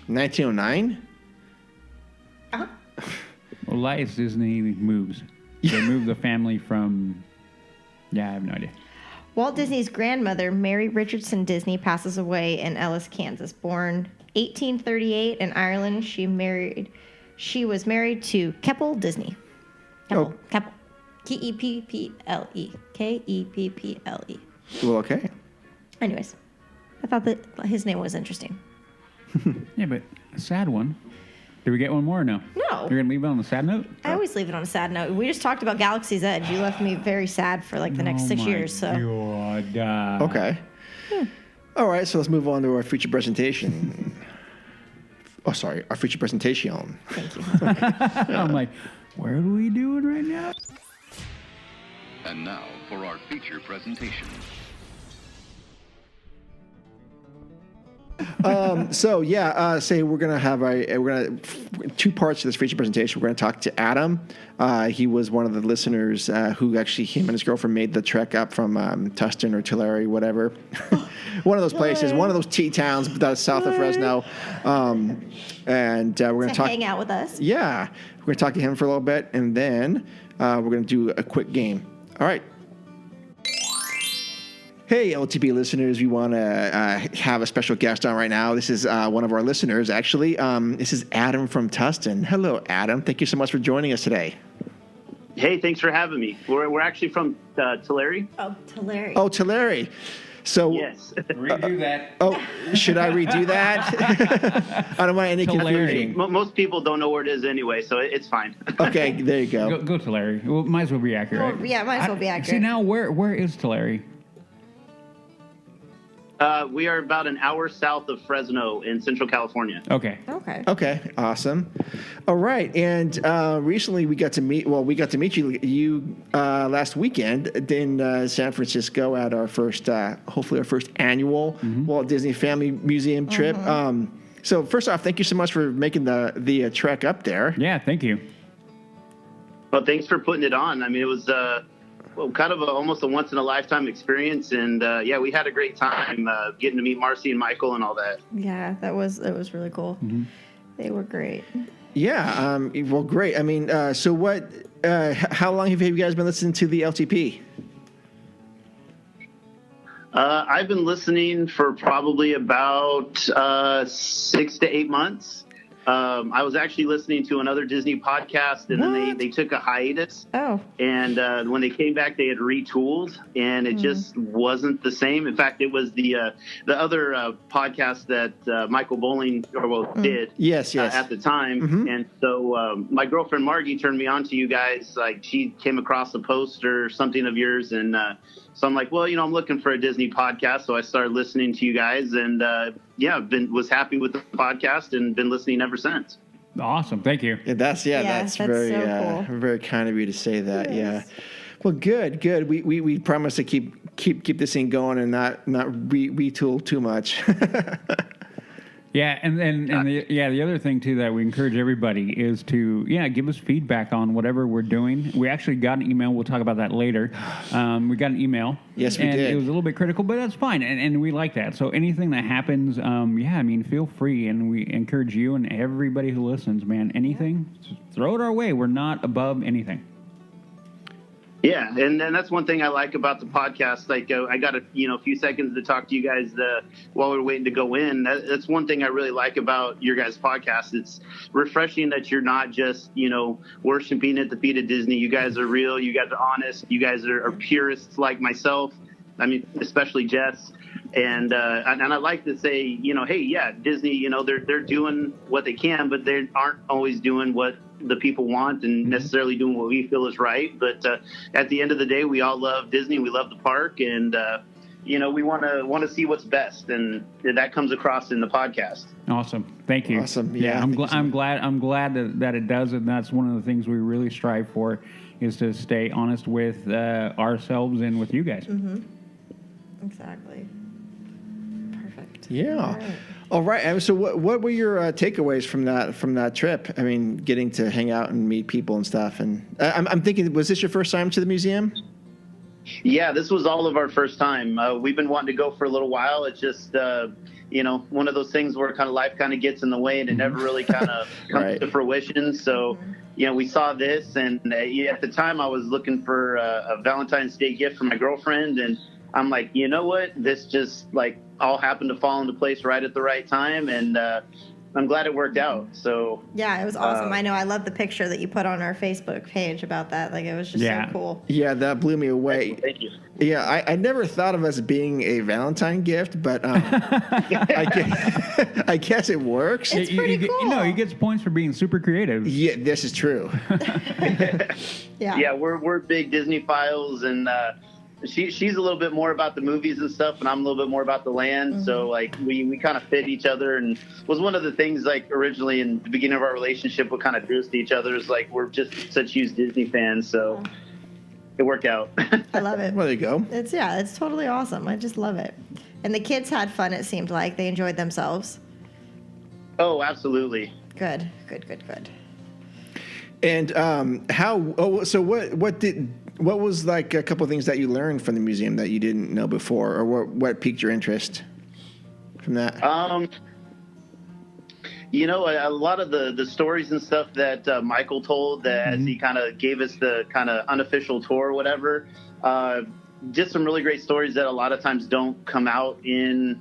1909? Uh-huh. Well, Elias Disney moves. They moved the family from... Yeah, I have no idea. Walt Disney's grandmother, Mary Richardson Disney, passes away in Ellis, Kansas. Born 1838 in Ireland, she was married to Keppel Disney. Keppel. Keppel. Kepple. Kepple. Well, okay. Anyways, I thought that his name was interesting. Yeah, but a sad one. Did we get one more or no? No. You're going to leave it on a sad note? I always leave it on a sad note. We just talked about Galaxy's Edge. You left me very sad for like the next 6 years. So. God. Okay. Yeah. All right, so let's move on to our feature presentation. Oh, sorry, our feature presentation. Thank you. I'm like, where are we doing right now? And now for our feature presentation. Say we're gonna have two parts to this feature presentation. We're gonna talk to Adam. He was one of the listeners who actually him and his girlfriend made the trek up from Tustin or Tulare, whatever, one of those places, one of those tea towns that's south of Fresno. And we're gonna hang out with us. Yeah, we're gonna talk to him for a little bit, and then we're gonna do a quick game. All right. Hey, LTP listeners, we want to have a special guest on right now. This is one of our listeners, actually. This is Adam from Tustin. Hello, Adam. Thank you so much for joining us today. Hey, thanks for having me. We're actually from Tulare. Oh, Tulare. Oh, Tulare. So yes. Redo that. Oh, should I redo that? I don't want any confusion. Most people don't know where it is anyway, so it's fine. Okay, there you go. Go Tulare. Well, might as well be accurate. Well, yeah, might as well be accurate. See, now where is Tulare? We are about an hour south of Fresno in Central California. Okay. Okay. Awesome. All right. And recently we got to meet you last weekend in San Francisco at our first, hopefully our first annual Walt Disney Family Museum trip. So first off, thank you so much for making the trek up there. Yeah. Thank you. Well, thanks for putting it on. I mean, it was kind of almost a once-in-a-lifetime experience, and we had a great time getting to meet Marcy and Michael and all that. Yeah, it was really cool. They were great. Yeah, well, great. I mean, so what? How long have you guys been listening to the LTP? I've been listening for probably about 6 to 8 months. I was actually listening to another Disney podcast, and then they took a hiatus. Oh. And when they came back, they had retooled, and it just wasn't the same. In fact, it was the other podcast that Michael Bowling did. Yes. At the time. And so my girlfriend Margie turned me on to you guys. Like, she came across a post or something of yours, and so I'm like, well, I'm looking for a Disney podcast. So I started listening to you guys, and was happy with the podcast and been listening ever since. Awesome. Thank you. Yeah, that's very so cool. Very kind of you to say that. Yes. Yeah. Well, good. We promise to keep this thing going and not retool too much. Yeah, and the other thing too that we encourage everybody is to give us feedback on whatever we're doing. We actually got an email. We'll talk about that later. We got an email. Yes, we did. It was a little bit critical, but that's fine, and we like that. So anything that happens, feel free, and we encourage you and everybody who listens, man. Anything, throw it our way. We're not above anything. Yeah, and that's one thing I like about the podcast. Like, I got a few seconds to talk to you guys while we're waiting to go in. That's one thing I really like about your guys' podcast. It's refreshing that you're not just worshiping at the feet of Disney. You guys are real. You guys are honest. You guys are purists like myself. I mean, especially Jess. And I like to say, hey, yeah, Disney, they're doing what they can, but they aren't always doing what the people want and necessarily doing what we feel is right. But at the end of the day, we all love Disney. We love the park, and we want to see what's best, and that comes across in the podcast. Awesome, thank you. Awesome, yeah. I'm glad that it does, and that's one of the things we really strive for, is to stay honest with ourselves and with you guys. Exactly. Perfect. gift. Yeah. All right. And so what were your takeaways from that trip? I mean, getting to hang out and meet people and stuff. And I'm thinking, was this your first time to the museum? Yeah, this was all of our first time. We've been wanting to go for a little while. It's just, one of those things where kind of life kind of gets in the way and it never really kind of comes to fruition. So, we saw this, and at the time I was looking for a Valentine's Day gift for my girlfriend, and I'm like, you know what? This just all happened to fall into place right at the right time, and I'm glad it worked out. So yeah, it was awesome. I know. I love the picture that you put on our Facebook page about that. It was just so cool. Yeah, that blew me away. Thank you. Yeah, I never thought of us being a Valentine gift, but I guess it works. It's pretty cool. He gets points for being super creative. Yeah, this is true. Yeah, we're big Disney files, and she's a little bit more about the movies and stuff, and I'm a little bit more about the land. So we kind of fit each other, and was one of the things originally in the beginning of our relationship what kind of drew us to each other is we're just such huge Disney fans. So it worked out. I love it. Well, there you go. It's totally awesome. I just love it. And the kids had fun. It seemed like they enjoyed themselves. Oh, absolutely. Good. And so what was a couple of things that you learned from the museum that you didn't know before, or what piqued your interest from that? A lot of the stories and stuff that Michael told as he kind of gave us the kind of unofficial tour or whatever, just some really great stories that a lot of times don't come out in,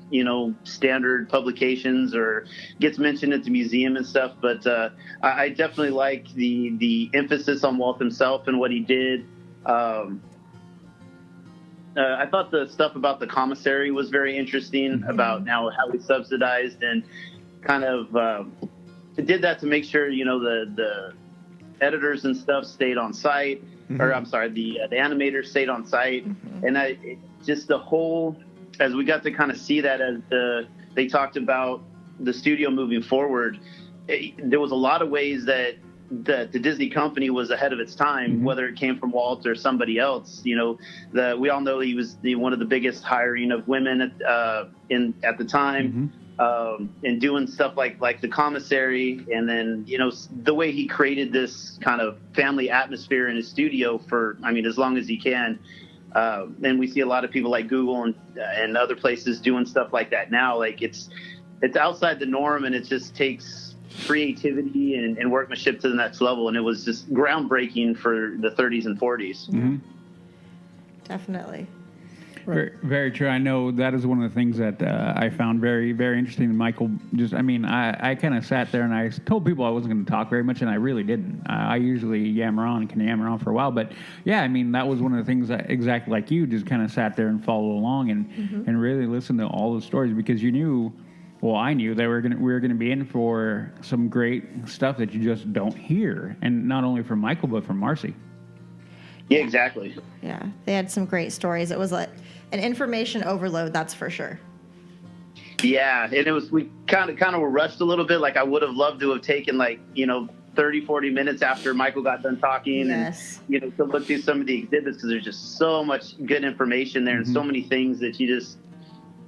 standard publications or gets mentioned at the museum and stuff. But I definitely like the emphasis on Walt himself and what he did. I thought the stuff about the commissary was very interesting about how he subsidized and kind of did that to make sure, the editors and stuff stayed on site, or I'm sorry, the animators stayed on site. And just the whole, as we got to kind of see that as they talked about the studio moving forward, there was a lot of ways that the Disney company was ahead of its time, whether it came from Walt or somebody else. We all know he was one of the biggest hiring of women at the time, and doing stuff like the commissary, and then the way he created this kind of family atmosphere in his studio for as long as he can. And we see a lot of people like Google and other places doing stuff like that now. It's outside the norm, and it just takes creativity and workmanship to the next level, and it was just groundbreaking for the 30s and 40s. Definitely. Very, very true. I know that is one of the things that I found very, very interesting. Michael, I kind of sat there and I told people I wasn't going to talk very much, and I really didn't. I usually yammer on for a while, but yeah, that was one of the things that, exactly like you, just kind of sat there and followed along and really listened to all the stories, because you knew. Well, I knew that we were going to be in for some great stuff that you just don't hear, and not only from Michael but from Marcy. Yeah, exactly. Yeah, they had some great stories. It was an information overload, that's for sure. Yeah, and we kind of were rushed a little bit. I would have loved to have taken 30, 40 minutes after Michael got done talking, and to look through some of the exhibits, because there's just so much good information there and so many things that you just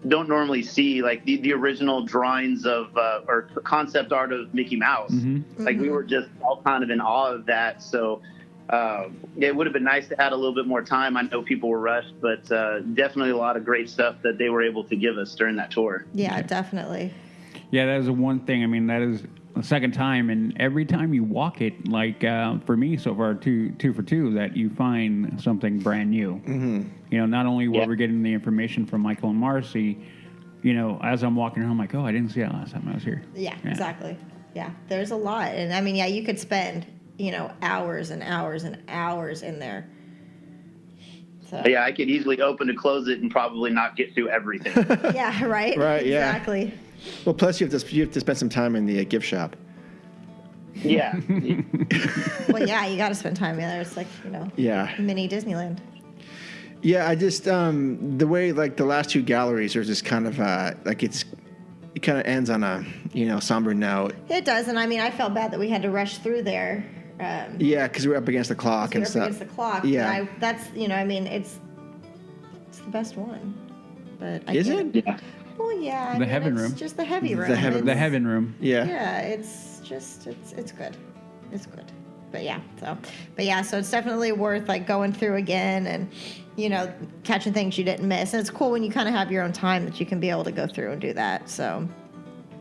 don't normally see, the original drawings of or concept art of Mickey Mouse. We were just all kind of in awe of that. So it would have been nice to add a little bit more time. I know people were rushed, but definitely a lot of great stuff that they were able to give us during that tour. Yeah, definitely. Yeah, that is the one thing. That is the second time, and every time you walk it, for me so far, two for two, that you find something brand new. Not only were we getting the information from Michael and Marcy, as I'm walking around, I'm like, oh, I didn't see that last time I was here. Yeah, exactly. Yeah, there's a lot, and you could spend hours and hours and hours in there. So. Yeah, I could easily open and close it and probably not get through everything. Yeah, right. Right. Exactly. Yeah. Well, plus you have to spend some time in the gift shop. Yeah. Well, yeah, you got to spend time in there. It's mini Disneyland. Yeah, I just the way the last two galleries are just kind of it kind of ends on a somber note. It does, and I felt bad that we had to rush through there. Yeah, because we're up against the clock and stuff. Against the clock. Yeah, that's it's the best one. But is it? Yeah. Well, yeah. I The mean, heaven it's room. just the heavy room. The heaven The heaven room. Yeah. Yeah, it's good. It's good. But yeah, so it's definitely worth like going through again and, you know, catching things you didn't miss. And it's cool when you kind of have your own time that you can be able to go through and do that. So.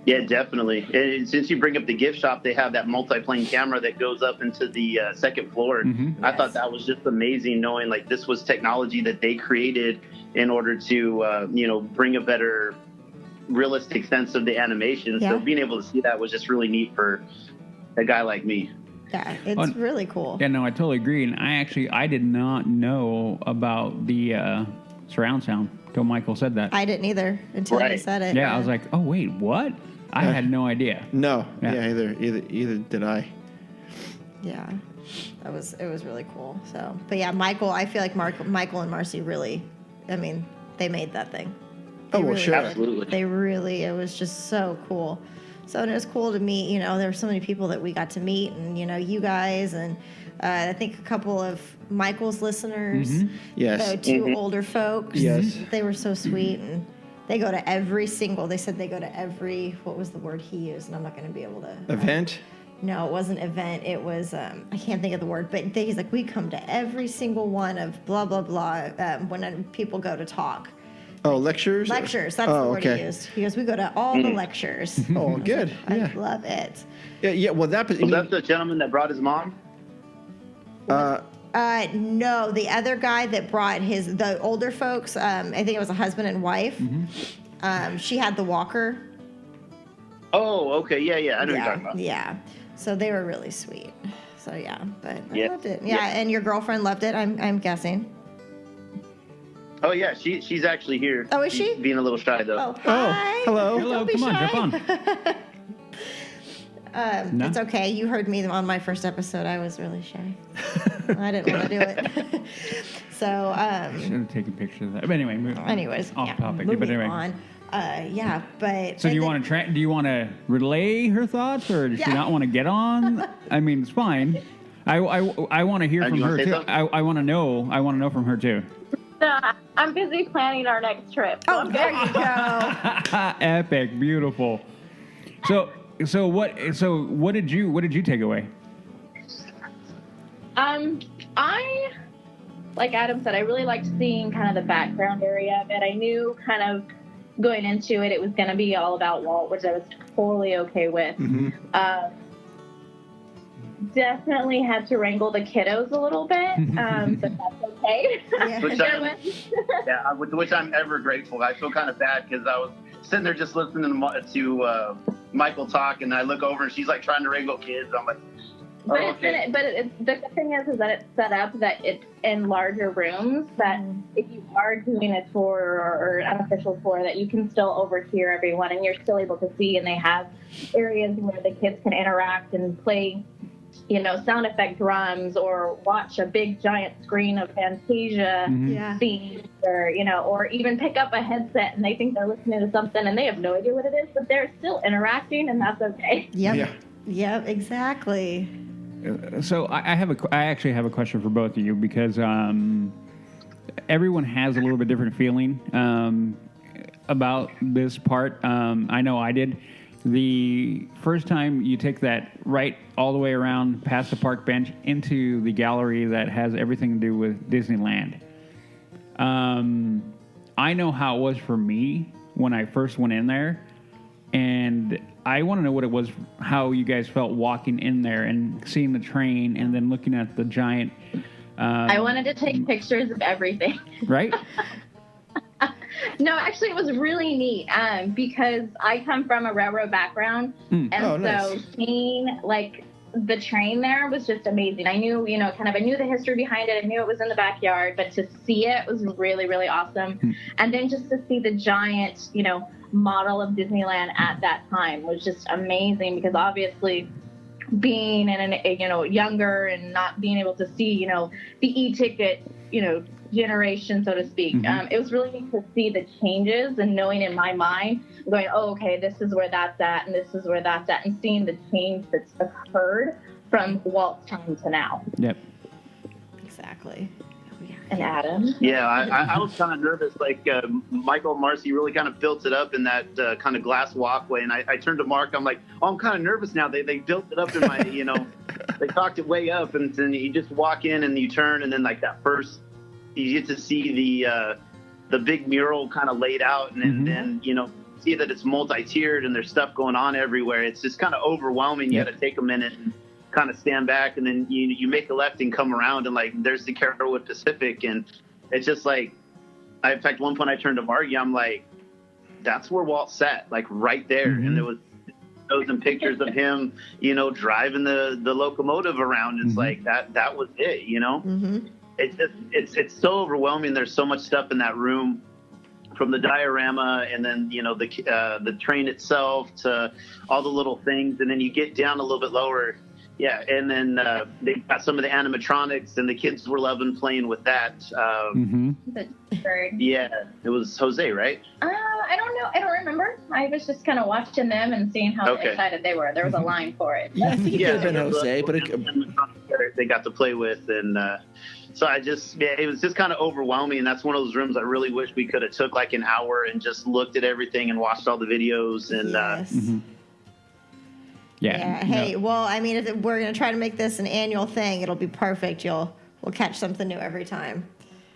Yeah, definitely. And since you bring up the gift shop, they have that multi-plane camera that goes up into the second floor. Mm-hmm. I thought that was just amazing, knowing like this was technology that they created in order to, you know, bring a better realistic sense of the animation. Yeah. So being able to see that was just really neat for a guy like me. Yeah, it's really cool. Yeah, no, I totally agree. And I did not know about the surround sound until Michael said that. I didn't either until he said it. Yeah, I was like, oh, wait, what? I had no idea. No. Yeah. Either did I. Yeah, it was really cool. So, but yeah, Michael, I feel like Michael and Marcy really, I mean, they made that thing. They well, really sure. did. Absolutely. They really, it was just so cool. So and it was cool to meet, you know, there were so many people that we got to meet and, you know, you guys and I think a couple of Michael's listeners. Mm-hmm. Yes. Two older folks. Yes. They were so sweet and they go to every, what was the word he used? And I'm not going to be able to. Event? No, it wasn't event. It was, I can't think of the word, but he's like, we come to every single one of blah, blah, blah when people go to talk. Oh, lectures? Lectures, that's the word he used. He goes, we go to all the lectures. Oh, good. I love it. Yeah, well, Was that the gentleman that brought his mom? No, the other guy that brought the older folks, I think it was a husband and wife. Mm-hmm. She had the walker. Oh, okay. Yeah. I know what you're talking about. Yeah. So they were really sweet. So yeah, but I Yeah. loved it. Yeah, and your girlfriend loved it, I'm guessing. Oh, yeah. She's actually here. Oh, is She's she? being a little shy, though. Oh, hi. hello. Hello, Don't be come on, shy. jump on. No? It's okay. You heard me on my first episode. I was really shy. I didn't want to do it. So, Should have taken pictures of that. But anyway, anyways, off yeah, topic. moving But anyway. on. Yeah, but So do you want to relay her thoughts, or does she not want to get on? I mean, it's fine. I want to hear from you her wanna say too. something? I want to know from her too. No, I'm busy planning our next trip. So Oh, there you go. Epic, beautiful. So what did you take away? I, like Adam said, I really liked seeing kind of the background area of it. I knew kind of going into it was going to be all about Walt, which I was totally okay with. Mm-hmm. Definitely had to wrangle the kiddos a little bit, but that's okay. Which I'm ever grateful. I feel kind of bad because I was sitting there just listening to Michael talk, and I look over and she's like trying to wrangle kids. I'm like, the thing is that it's set up that it's in larger rooms, that if you are doing a tour or an unofficial tour, that you can still overhear everyone and you're still able to see, and they have areas where the kids can interact and play, you know, sound effect drums or watch a big giant screen of Fantasia scenes, or, you know, or even pick up a headset and they think they're listening to something and they have no idea what it is, but they're still interacting, and that's okay. Yep, exactly. So I actually have a question for both of you, because everyone has a little bit different feeling about this part. I know I did. The first time you take that right all the way around past the park bench into the gallery that has everything to do with Disneyland. I know how it was for me when I first went in there, and I want to know what it was, how you guys felt walking in there and seeing the train and then looking at the giant... I wanted to take pictures of everything. Right? No, actually, it was really neat because I come from a railroad background, and so seeing like the train there was just amazing. I knew, you know, I knew the history behind it. I knew it was in the backyard, but to see it was really, really awesome. And then just to see the giant, you know, model of Disneyland at that time was just amazing, because obviously being in a, you know, younger and not being able to see, you know, the e-ticket, you know, generation, so to speak. It was really neat to see the changes and knowing in my mind, going, oh, okay, this is where that's at and this is where that's at, and seeing the change that's occurred from Walt's time to now. Yep. Exactly. And Adam. Yeah, I was kind of nervous. Like Michael and Marcy really kind of built it up in that kind of glass walkway, and I turned to Mark. I'm like, oh, I'm kind of nervous now. They built it up in my, they talked it way up, and then you just walk in and you turn, and then like that first, you get to see the big mural kind of laid out, and then see that it's multi-tiered and there's stuff going on everywhere. It's just kind of overwhelming. You got to take a minute and kind of stand back, and then you make a left and come around, and like there's the Carolwood Pacific, and it's just like, in fact, one point I turned to Margie, I'm like, that's where Walt sat, like right there, and there was photos and pictures of him, driving the locomotive around. It's like that was it, It's just it's so overwhelming. There's so much stuff in that room, from the diorama, and then the train itself to all the little things, and then you get down a little bit lower. Yeah, and then they got some of the animatronics, and the kids were loving playing with that. The bird. Yeah, it was Jose, right? I don't know. I don't remember. I was just kind of watching them and seeing how excited they were. There was a line for it. Yeah, I think it could have been Jose, but they got to play with, and so it was just kind of overwhelming. And that's one of those rooms I really wish we could have took like an hour and just looked at everything and watched all the videos and. Yeah. Hey, well, I mean, if we're going to try to make this an annual thing, it'll be perfect. We'll catch something new every time.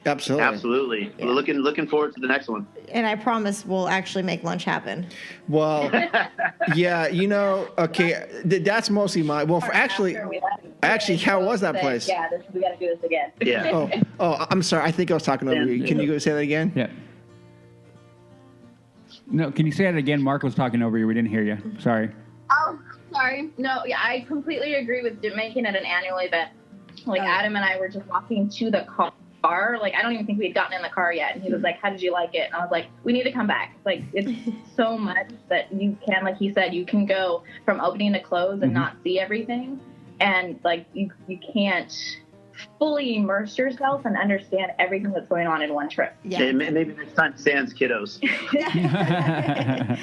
Absolutely. Yeah. Looking forward to the next one. And I promise we'll actually make lunch happen. Well, yeah, okay, that's mostly my. Well, actually, how was that place? Yeah, we got to do this again. Yeah. Oh, I'm sorry. I think I was talking over you. Can you go say that again? Yeah. No, can you say it again? Mark was talking over you. We didn't hear you. Sorry. Oh, sorry. No, yeah, I completely agree with making it an annual event. Like, Adam and I were just walking to the car. Like, I don't even think we had gotten in the car yet. And he was like, how did you like it? And I was like, we need to come back. Like, it's so much that you can, like he said, you can go from opening to close and not see everything. And, like, you can't fully immerse yourself and understand everything that's going on in one trip. Yeah. Maybe next time sans kiddos. Yeah,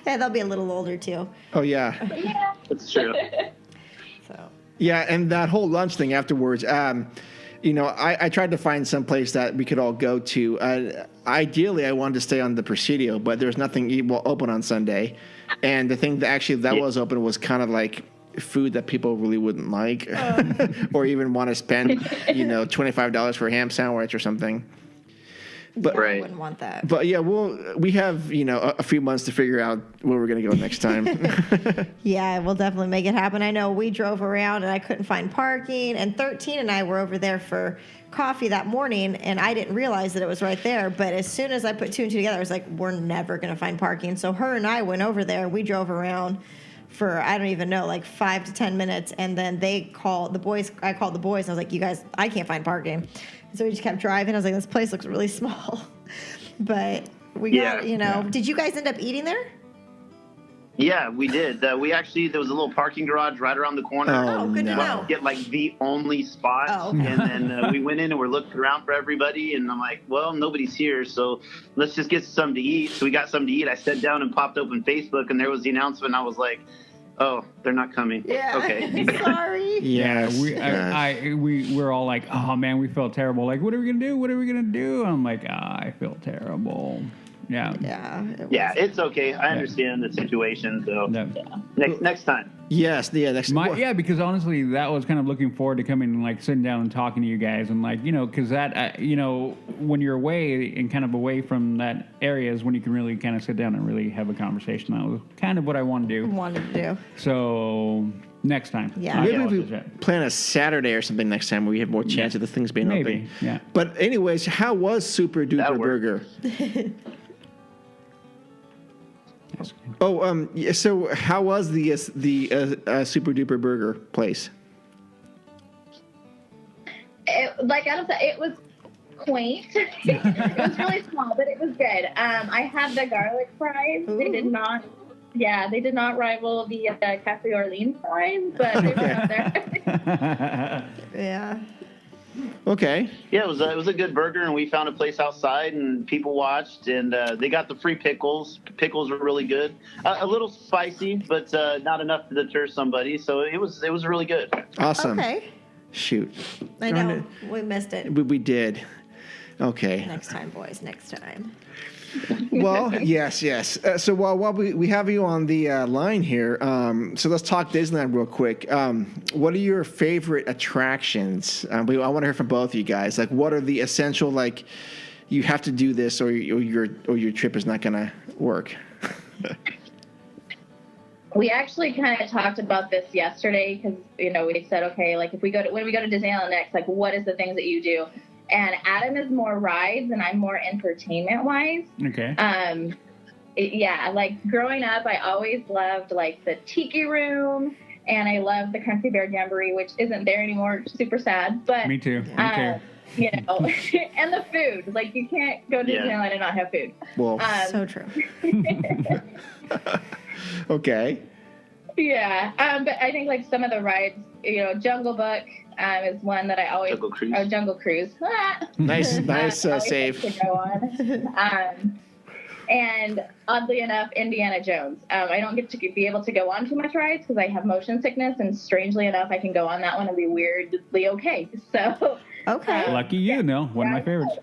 they'll be a little older too. Oh yeah. Yeah. That's true. So. Yeah, and that whole lunch thing afterwards. I tried to find some place that we could all go to. Ideally, I wanted to stay on the Presidio, but there's nothing open on Sunday. And the thing that was open was kind of like food that people really wouldn't like, or even want to spend, $25 for a ham sandwich or something. But I wouldn't want that. But yeah, we have a few months to figure out where we're going to go next time. Yeah, we'll definitely make it happen. I know we drove around and I couldn't find parking, and 13 and I were over there for coffee that morning, and I didn't realize that it was right there. But as soon as I put two and two together, I was like, we're never going to find parking. So her and I went over there. We drove around for, I don't even know, like 5 to 10 minutes. And then I called the boys, and I was like, you guys, I can't find parking. So we just kept driving. I was like, this place looks really small. But we got, Did you guys end up eating there? Yeah, we did. There was a little parking garage right around the corner. Oh, good to know. Get like the only spot. Oh, okay. And then we went in and we're looking around for everybody. And I'm like, well, nobody's here, so let's just get something to eat. So we got something to eat. I sat down and popped open Facebook, and there was the announcement. I was like, oh, they're not coming. Yeah. Okay. Sorry. Yeah. We're all like, oh man, we felt terrible. Like, what are we gonna do? What are we gonna do? I'm like, I feel terrible. Yeah. Yeah. It's okay. I understand the situation. So next time. Yes. Yeah. Next. Because honestly, that was kind of looking forward to coming and like sitting down and talking to you guys, and like because that when you're away and kind of away from that area is when you can really kind of sit down and really have a conversation. That was kind of what I wanted to do. So next time. Yeah. Maybe we plan a Saturday or something next time where we have more chance of the things being open. Yeah. But anyways, how was Super Duper Burger? So how was the Super Duper Burger place? Like Adam said, it was quaint. It was really small, but it was good. I had the garlic fries. Ooh. They did not rival the Cafe Orleans fries, but they were up there. Yeah. Okay. Yeah, it was a good burger, and we found a place outside, and people watched, and they got the free pickles. Pickles were really good, a little spicy, but not enough to deter somebody. So it was really good. Awesome. Okay. Shoot. I know. We missed it. We did. Okay. Next time, boys. Next time. Well, yes. So while we have you on the line here, so let's talk Disneyland real quick. What are your favorite attractions? I want to hear from both of you guys. Like, what are the essential, like, you have to do this or your trip is not going to work? We actually kind of talked about this yesterday because, we said, okay, like when we go to Disneyland next, like what is the things that you do? And Adam is more rides and I'm more entertainment wise. Okay. Like growing up, I always loved like the Tiki Room and I loved the Country Bear Jamboree, which isn't there anymore. Super sad, but me too. And the food, like you can't go to Disneyland and not have food. Well, so true. Okay. Yeah. But I think like some of the rides, Jungle Book is one that I always Jungle Cruise. Nice save. To go on. And oddly enough, Indiana Jones. I don't get to be able to go on too much rides because I have motion sickness, and strangely enough, I can go on that one and be weirdly okay. So lucky you, one of my favorites.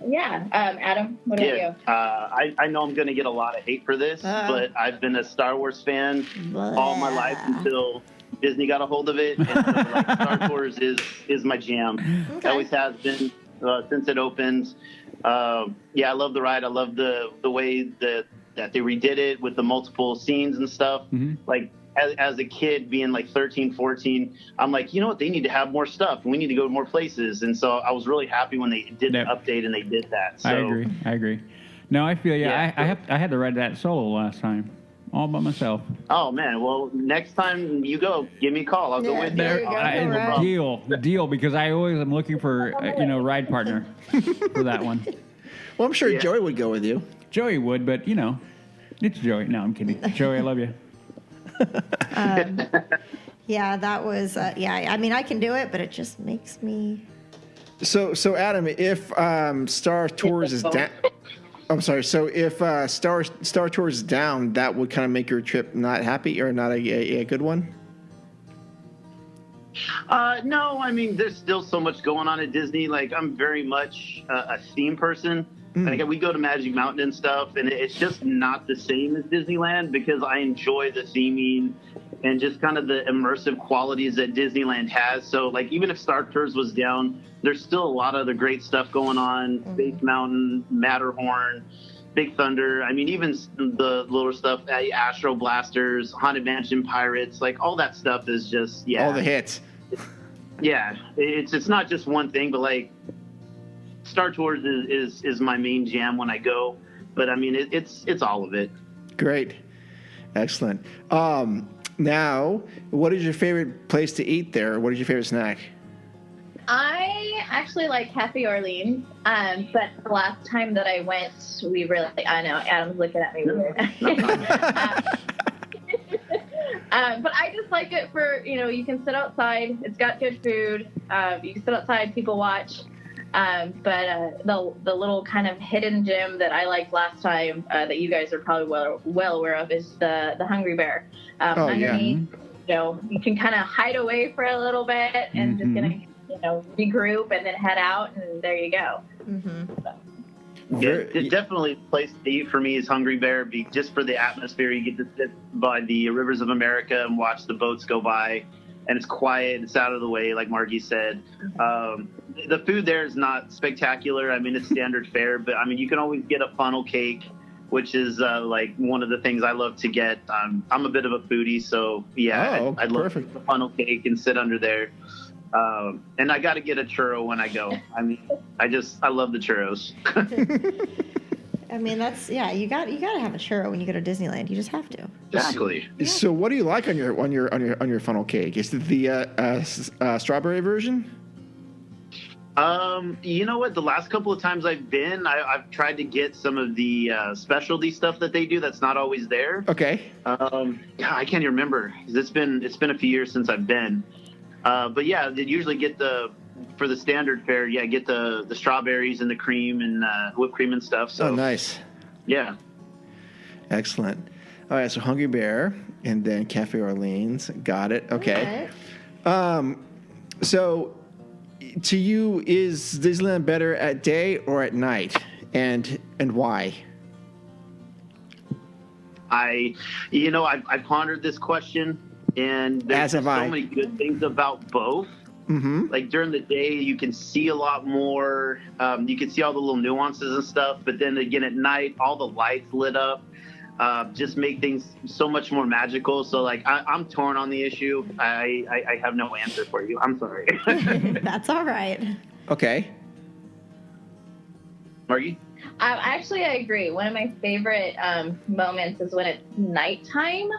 Yeah, Adam, what about you? I know I'm going to get a lot of hate for this, but I've been a Star Wars fan all my life until Disney got a hold of it. And Star Tours is my jam. It always has been since it opened. I love the ride. I love the way that they redid it with the multiple scenes and stuff. Mm-hmm. Like as a kid being like 13, 14, I'm like, you know what? They need to have more stuff. We need to go to more places. And so I was really happy when they did the update and they did that. So, I agree. No, I feel I had to ride that solo last time. All by myself. Oh man! Well, next time you go, give me a call. I'll go with you. Deal, because I always am looking for ride partner for that one. Well, I'm sure Joey would go with you. Joey would, but it's Joey. No, I'm kidding. Joey, I love you. That was I mean, I can do it, but it just makes me. So Adam, if Star Tours is down. I'm sorry. So if Star Tours is down, that would kind of make your trip not happy or not a good one? No, I mean, there's still so much going on at Disney. Like, I'm very much a theme person. Like, we go to Magic Mountain and stuff, and it's just not the same as Disneyland because I enjoy the theming and just kind of the immersive qualities that Disneyland has. So, like, even if Star Tours was down, there's still a lot of other great stuff going on. Space Mountain, Matterhorn, Big Thunder. I mean, even the little stuff, Astro Blasters, Haunted Mansion Pirates, like all that stuff is just, all the hits. Yeah, it's not just one thing, but like Star Tours is my main jam when I go. But I mean, it's all of it. Great. Excellent. Now, what is your favorite place to eat there? What is your favorite snack? I actually like Cafe Orleans, but the last time that I went, I know, Adam's looking at me weird. But I just like it for, you can sit outside, it's got good food, you can sit outside, people watch, but the little kind of hidden gem that I liked last time that you guys are probably well aware of is the Hungry Bear. Underneath, you can kind of hide away for a little bit and just gonna regroup and then head out, and there you go. Yeah, definitely a place to eat for me is Hungry Bear, just for the atmosphere. You get to sit by the rivers of America and watch the boats go by, and it's quiet, it's out of the way, like Margie said. The food there is not spectacular. I mean, it's standard fare, but I mean, you can always get a funnel cake, which is like one of the things I love to get. I'm a bit of a foodie, so I'd love the funnel cake and sit under there. And I got to get a churro when I go. I mean, I love the churros. I mean, that's you got to have a churro when you go to Disneyland. You just have to. Exactly. So, what do you like on your funnel cake? Is it the strawberry version? You know what? The last couple of times I've been, I've tried to get some of the specialty stuff that they do. That's not always there. Okay. I can't even remember. It's been a few years since I've been. But yeah, they usually get for the standard fare, get the strawberries and the cream and whipped cream and stuff. So nice. Yeah. Excellent. All right, so Hungry Bear and then Cafe Orleans. Got it. Okay. So, to you, is Disneyland better at day or at night, and why? I pondered this question, and there's so many good things about both. Mm-hmm. Like during the day, you can see a lot more. You can see all the little nuances and stuff. But then again, at night, all the lights lit up just make things so much more magical. So like, I'm torn on the issue. I have no answer for you. I'm sorry. That's all right. Okay. Margie? I agree. One of my favorite moments is when it's nighttime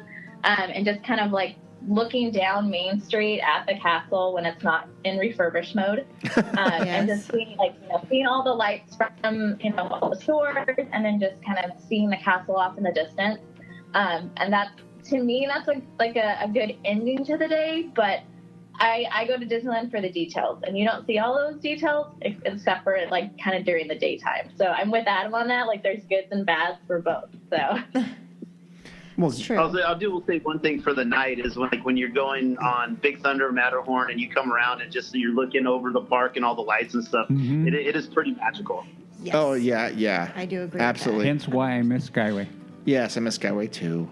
and just kind of like looking down Main Street at the castle when it's not in refurbish mode, and just seeing seeing all the lights from all the stores, and then just kind of seeing the castle off in the distance. And that's, to me, that's like a good ending to the day. But I go to Disneyland for the details, and you don't see all those details except for like kind of during the daytime. So I'm with Adam on that. Like there's goods and bads for both. So. Well, it's true. I'll say one thing for the night is when you're going on Big Thunder, Matterhorn, and you come around and just you're looking over the park and all the lights and stuff. Mm-hmm. It is pretty magical. Yes. Oh yeah. I do agree. Absolutely. Hence why I miss Skyway. Yes, I miss Skyway too.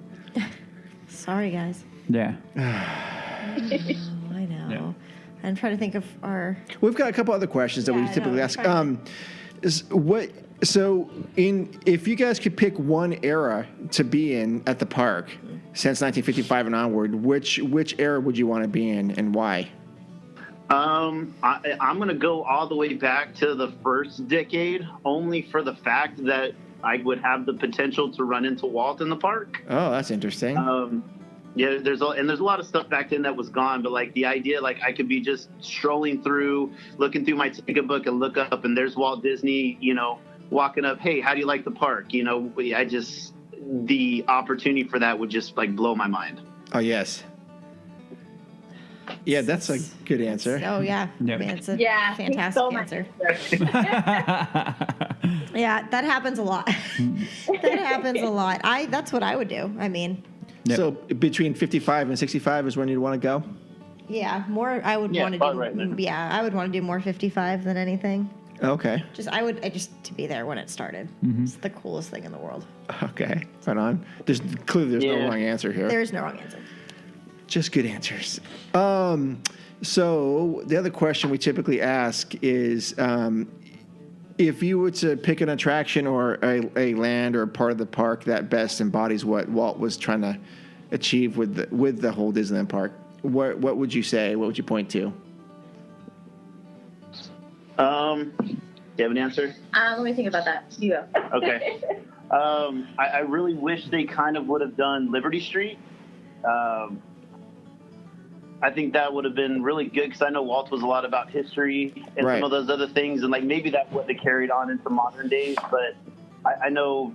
Sorry, guys. Yeah. I know. Yeah. I'm trying to think of our. We've got a couple other questions that we typically ask. If you guys could pick one era to be in at the park since 1955 and onward, which era would you want to be in, and why? I'm going to go all the way back to the first decade, only for the fact that I would have the potential to run into Walt in the park. Oh, that's interesting. Yeah, there's a lot of stuff back then that was gone, but like the idea, like I could be just strolling through, looking through my ticket book and look up, and there's Walt Disney, walking up. Hey, how do you like the park? The opportunity for that would just like blow my mind. Oh yes. Yeah, that's a good answer. Oh yeah, yep. It's a fantastic answer. Yeah, that happens a lot. That's what I would do. I mean. Yep. So between 55 and 65 is when you'd want to go? Yeah, more. I would want to do. Right I would want to do more 55 than anything. Okay. Just to be there when it started. Mm-hmm. It's the coolest thing in the world. Okay, right on. There's no wrong answer here. There is no wrong answer. Just good answers. So the other question we typically ask is, if you were to pick an attraction or a land or a part of the park that best embodies what Walt was trying to achieve with the whole Disneyland park, what would you say? What would you point to? Do you have an answer? Let me think about that. You go. Okay. I really wish they kind of would have done Liberty Street. I think that would have been really good because I know Walt was a lot about history and some of those other things, and like maybe that would have carried on into modern days. But I know,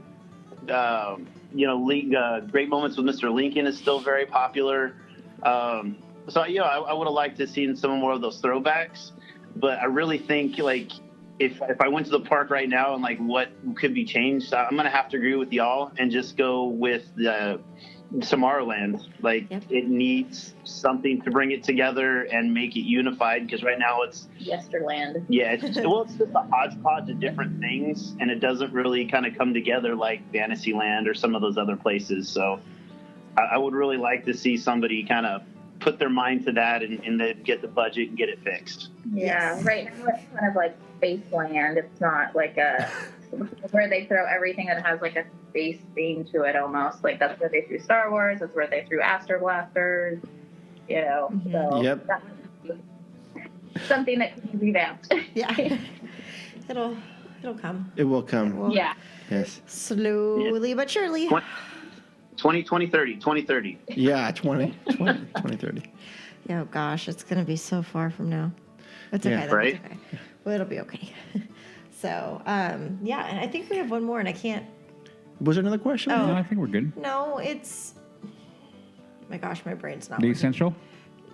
Great Moments with Mr. Lincoln is still very popular. I would have liked to see some more of those throwbacks. But I really think like if I went to the park right now and like what could be changed, I'm gonna have to agree with y'all and just go with the Tomorrowland. Like it needs something to bring it together and make it unified, because right now it's Yesterland. Yeah, it's just a hodgepodge of different things, and it doesn't really kind of come together like Fantasyland or some of those other places. So I would really like to see somebody kind of put their mind to that and then get the budget and get it fixed. Yeah, right now it's kind of like Spaceland. It's not like where they throw everything that has like a space theme to it almost. Like that's where they threw Star Wars, that's where they threw Astro Blasters, Mm-hmm. So yep. That would be something that can be revamped. Yeah. It'll come. It will come. Yeah. Yes. Slowly but surely. 2030. Yeah, 2030. Oh gosh, it's gonna be so far from now. It's okay. Right? It's okay. Well, it'll be okay. So, and I think we have one more, and I can't. Was there another question? Oh, no, I think we're good. No, it's. My gosh, my brain's not. The working. essential.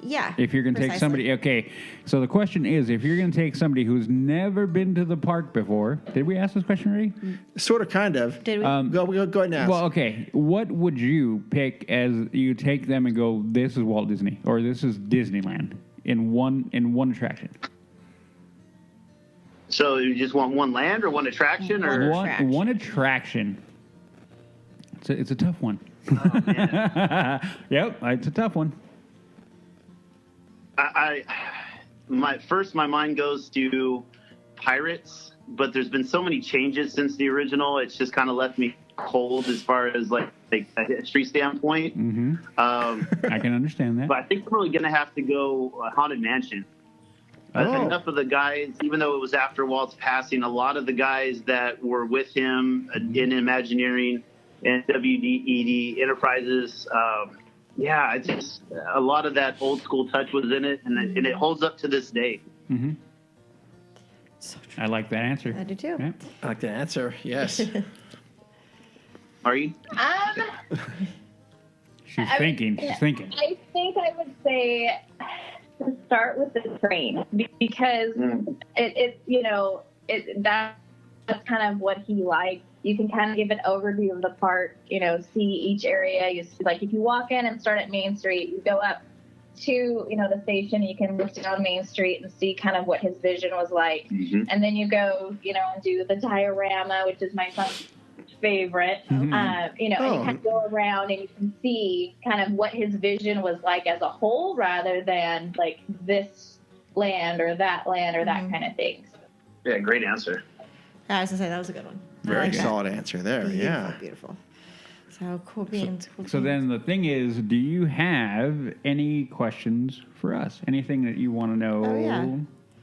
Yeah. If you're going to take somebody, okay. So the question is, if you're going to take somebody who's never been to the park before, did we ask this question already? Sort of, kind of. Did we? Go ahead and ask. Well, okay. What would you pick as you take them and go, this is Walt Disney or this is Disneyland? in one attraction. So you just want one land or one attraction or one attraction. It's a tough one. Oh, man. Yep, it's a tough one. My mind goes to Pirates, but there's been so many changes since the original. It's just kind of left me cold as far as like a history standpoint. Mm-hmm. I can understand that. But I think we're really going to have to go Haunted Mansion. Enough of the guys, even though it was after Walt's passing, a lot of the guys that were with him in Imagineering and WDED Enterprises, it's just a lot of that old school touch was in it, and it holds up to this day. Mm-hmm. So I like that answer. I do too. Yeah. I like the answer. Yes. Are you? She's thinking. I think I would say to start with the train because that's kind of what he likes. You can kind of give an overview of the park, see each area. You see, like if you walk in and start at Main Street, you go up to, the station, you can look down Main Street and see kind of what his vision was like. Mm-hmm. And then you go, and do the diorama, which is my son's favorite. Mm-hmm. And you kind of go around and you can see kind of what his vision was like as a whole rather than like this land or that kind of thing. Yeah, great answer. I was going to say, that was a good one. Very solid answer there. Beautiful, beautiful. So cool beans. So then the thing is, do you have any questions for us? Anything that you want to know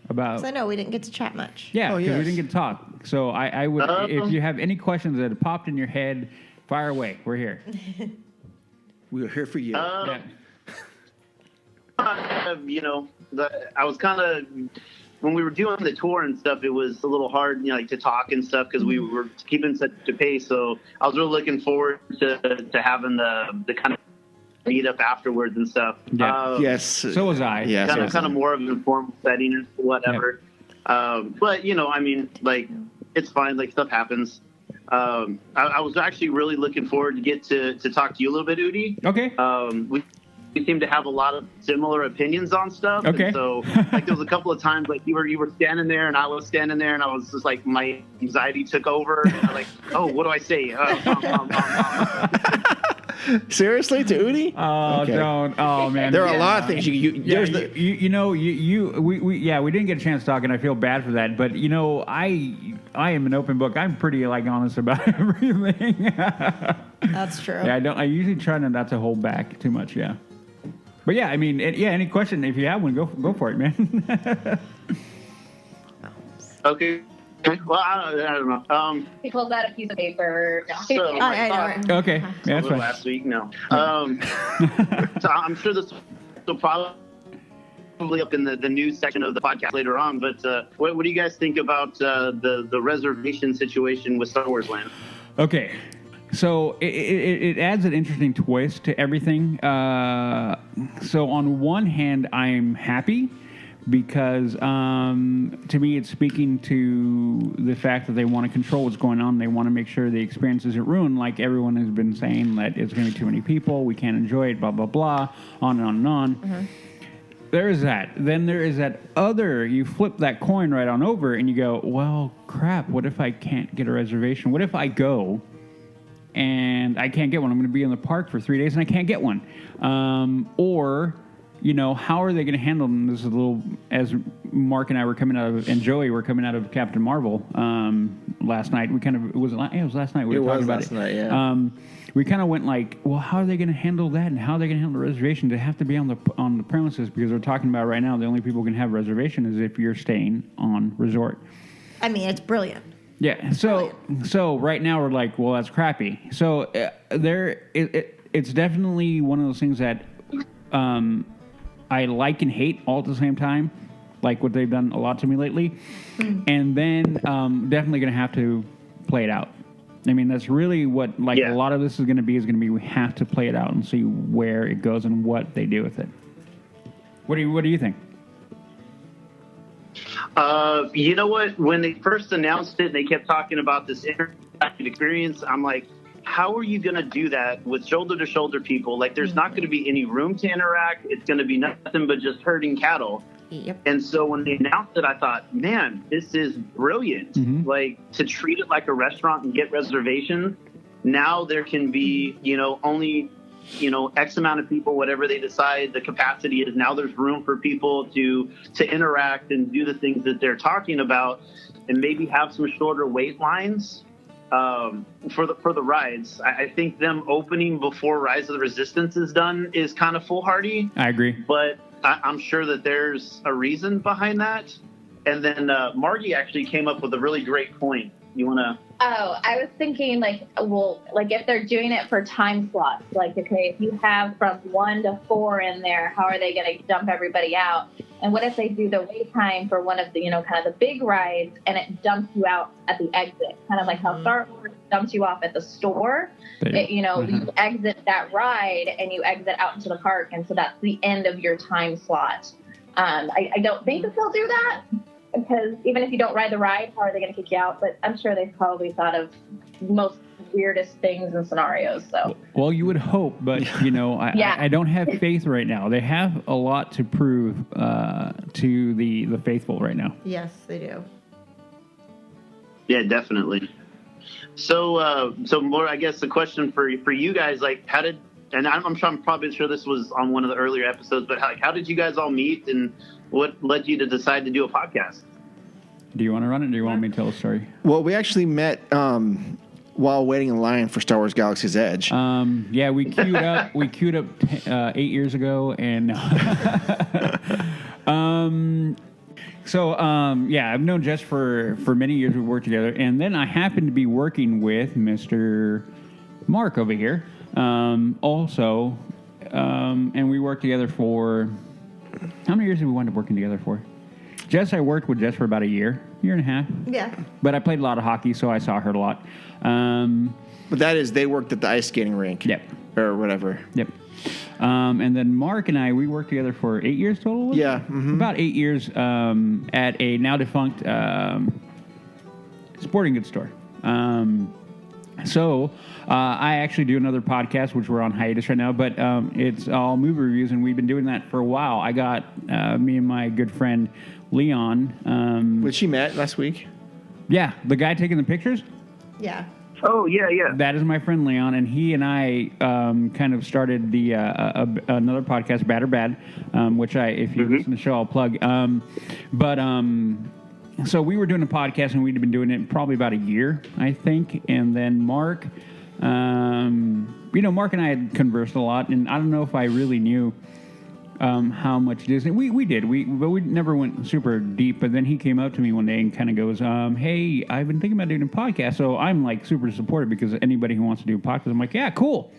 about? Because I know we didn't get to chat much. Yeah, because we didn't get to talk. So I would, if you have any questions that have popped in your head, fire away. We're here. We're here for you. I was kind of, when we were doing the tour and stuff, it was a little hard, to talk and stuff because we were keeping such a pace. So I was really looking forward to having the kind of meet up afterwards and stuff. Yeah. Yes. So was I. Yeah. Kind of more of an informal setting or whatever. Yep. But it's fine. Like stuff happens. I was actually really looking forward to get to talk to you a little bit, Udi. Okay. We seem to have a lot of similar opinions on stuff. Okay. And so there was a couple of times you were standing there and I was standing there and I was just like my anxiety took over and I was like, oh, what do I say? Seriously, to Udi? Oh, okay. Don't. Oh man. There are a lot of things we didn't get a chance to talk and I feel bad for that, but I am an open book. I'm pretty honest about everything. That's true. Yeah, I usually try not to hold back too much, yeah. But yeah, I mean, any question, if you have one, go for it, man. Okay. Well, I don't know. He pulled out a piece of paper. Okay. Yeah, that's fine. Last week, no. So I'm sure this will probably up in the news section of the podcast later on. But what do you guys think about the reservation situation with Star Wars Land? Okay. So it adds an interesting twist to everything. So on one hand, I'm happy because to me it's speaking to the fact that they want to control what's going on. They want to make sure the experience isn't ruined, like everyone has been saying that it's going to be too many people, we can't enjoy it, blah, blah, blah, on and on and on. Mm-hmm. There is that. Then there is that other, you flip that coin right on over and you go, well, crap, what if I can't get a reservation? What if I go and I can't get one? I'm going to be in the park for 3 days and I can't get one. Or, how are they going to handle this? A little, as Mark and I were coming out of, and Joey were coming out of Captain Marvel last night. It was last night we were talking about it. Night, yeah. We kind of went well, how are they going to handle that, and how are they going to handle the reservation? They have to be on the premises because we're talking about right now the only people who can have reservation is if you're staying on resort. I mean, it's brilliant. Yeah. So right now we're like, well, that's crappy. So it's definitely one of those things that I like and hate all at the same time, like what they've done a lot to me lately. And then definitely going to have to play it out. I mean, that's really what a lot of this is going to be we have to play it out and see where it goes and what they do with it. What do you think? You know what? When they first announced it, they kept talking about this interactive experience. I'm like, how are you going to do that with shoulder-to-shoulder people? Like, there's not going to be any room to interact. It's going to be nothing but just herding cattle. Yep. And so when they announced it, I thought, man, this is brilliant. Like, to treat it like a restaurant and get reservations. Now there can be, only, X amount of people, whatever they decide the capacity is. Now there's room for people to interact and do the things that they're talking about, and maybe have some shorter wait lines. For the rides. I think them opening before Rise of the Resistance is done is kind of foolhardy. I agree. But I'm sure that there's a reason behind that. And then Margie actually came up with a really great point. You want to... Oh, I was thinking, if they're doing it for time slots, okay, if you have from 1 to 4 in there, how are they going to dump everybody out? And what if they do the wait time for one of the, kind of the big rides, and it dumps you out at the exit? Kind of like how Star Wars dumps you off at the store. You exit that ride, and you exit out into the park, and so that's the end of your time slot. I don't think that they'll do that. Because even if you don't ride the ride, how are they going to kick you out? But I'm sure they've probably thought of most weirdest things and scenarios. So, well, you would hope, but I don't have faith right now. They have a lot to prove to the faithful right now. Yes, they do. Yeah, definitely. So more, I guess the question for you guys, how did, and I'm probably sure this was on one of the earlier episodes, but how did you guys all meet, and what led you to decide to do a podcast? Do you want to run it, or do you want me to tell a story? Well, we actually met while waiting in line for Star Wars Galaxy's Edge. Yeah, we queued up. We queued up 8 years ago, and I've known Jess for many years. We worked together, and then I happened to be working with Mr. Mark over here, also, and we worked together for. How many years did we wind up working together for? I worked with Jess for about a year and a half. Yeah. But I played a lot of hockey, so I saw her a lot. But that is, they worked at the ice skating rink. Yep. Or whatever. Yep. And then Mark and I, we worked together for 8 years total? Yeah. Mm-hmm. About 8 years at a now-defunct sporting goods store. So I actually do another podcast, which we're on hiatus right now, but it's all movie reviews, and we've been doing that for a while. I got me and my good friend Leon. Which you met last week? Yeah, the guy taking the pictures? Yeah. Oh, yeah. That is my friend Leon, and he and I kind of started the another podcast, Bad or Bad, which if you listen to the show, I'll plug. So we were doing a podcast, and we'd been doing it probably about a year, I think. And then Mark, Mark and I had conversed a lot, and I don't know if I really knew how much Disney. We did, but we never went super deep. But then he came up to me one day and kind of goes, "Hey, I've been thinking about doing a podcast." So I'm like super supportive, because anybody who wants to do a podcast, I'm like, "Yeah, cool,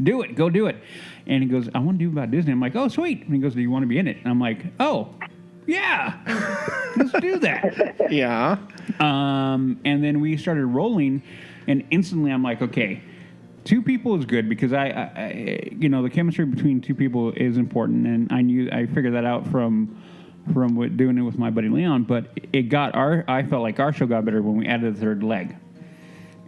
do it, go do it." And he goes, "I want to do about Disney." I'm like, "Oh, sweet." And he goes, "Do you want to be in it?" And I'm like, "Oh, yeah, let's do that." Yeah. And then we started rolling, and instantly I'm like, okay, 2 people is good, because I the chemistry between 2 people is important, and I figured that out from doing it with my buddy Leon. But I felt like our show got better when we added the 3rd leg,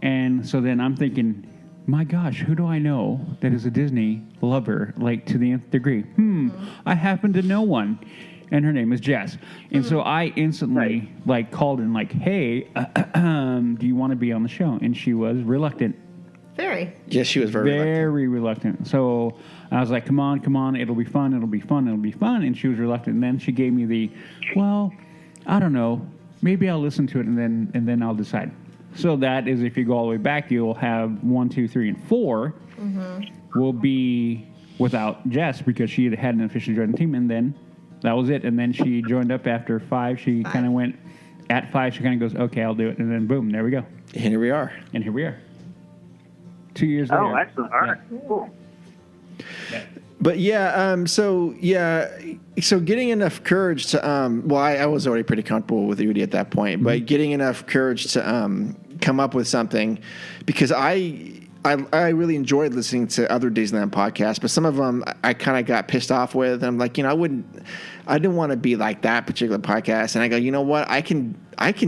and so then I'm thinking, my gosh, who do I know that is a Disney lover, to the nth degree? I happen to know one. And her name is Jess. And so I instantly called in hey, do you want to be on the show? And she was reluctant. Very. Yes, she was very reluctant. So I was like, come on, it'll be fun. And she was reluctant. And then she gave me I don't know, maybe I'll listen to it and then I'll decide. So that is, if you go all the way back, you'll have 1, 2, 3, and 4 will be without Jess, because she hadn't officially joined the team, and then that was it. And then she joined up after 5. She kind of went at 5. She kind of goes, okay, I'll do it. And then boom, there we go. And here we are. 2 years later. Oh, excellent. All right. Cool. Yeah. But so getting enough courage to I was already pretty comfortable with Rudy at that point, but getting enough courage to come up with something, because I I really enjoyed listening to other Disneyland podcasts, but some of them I kind of got pissed off with. And I'm like, I didn't want to be like that particular podcast. And I go, you know what? I can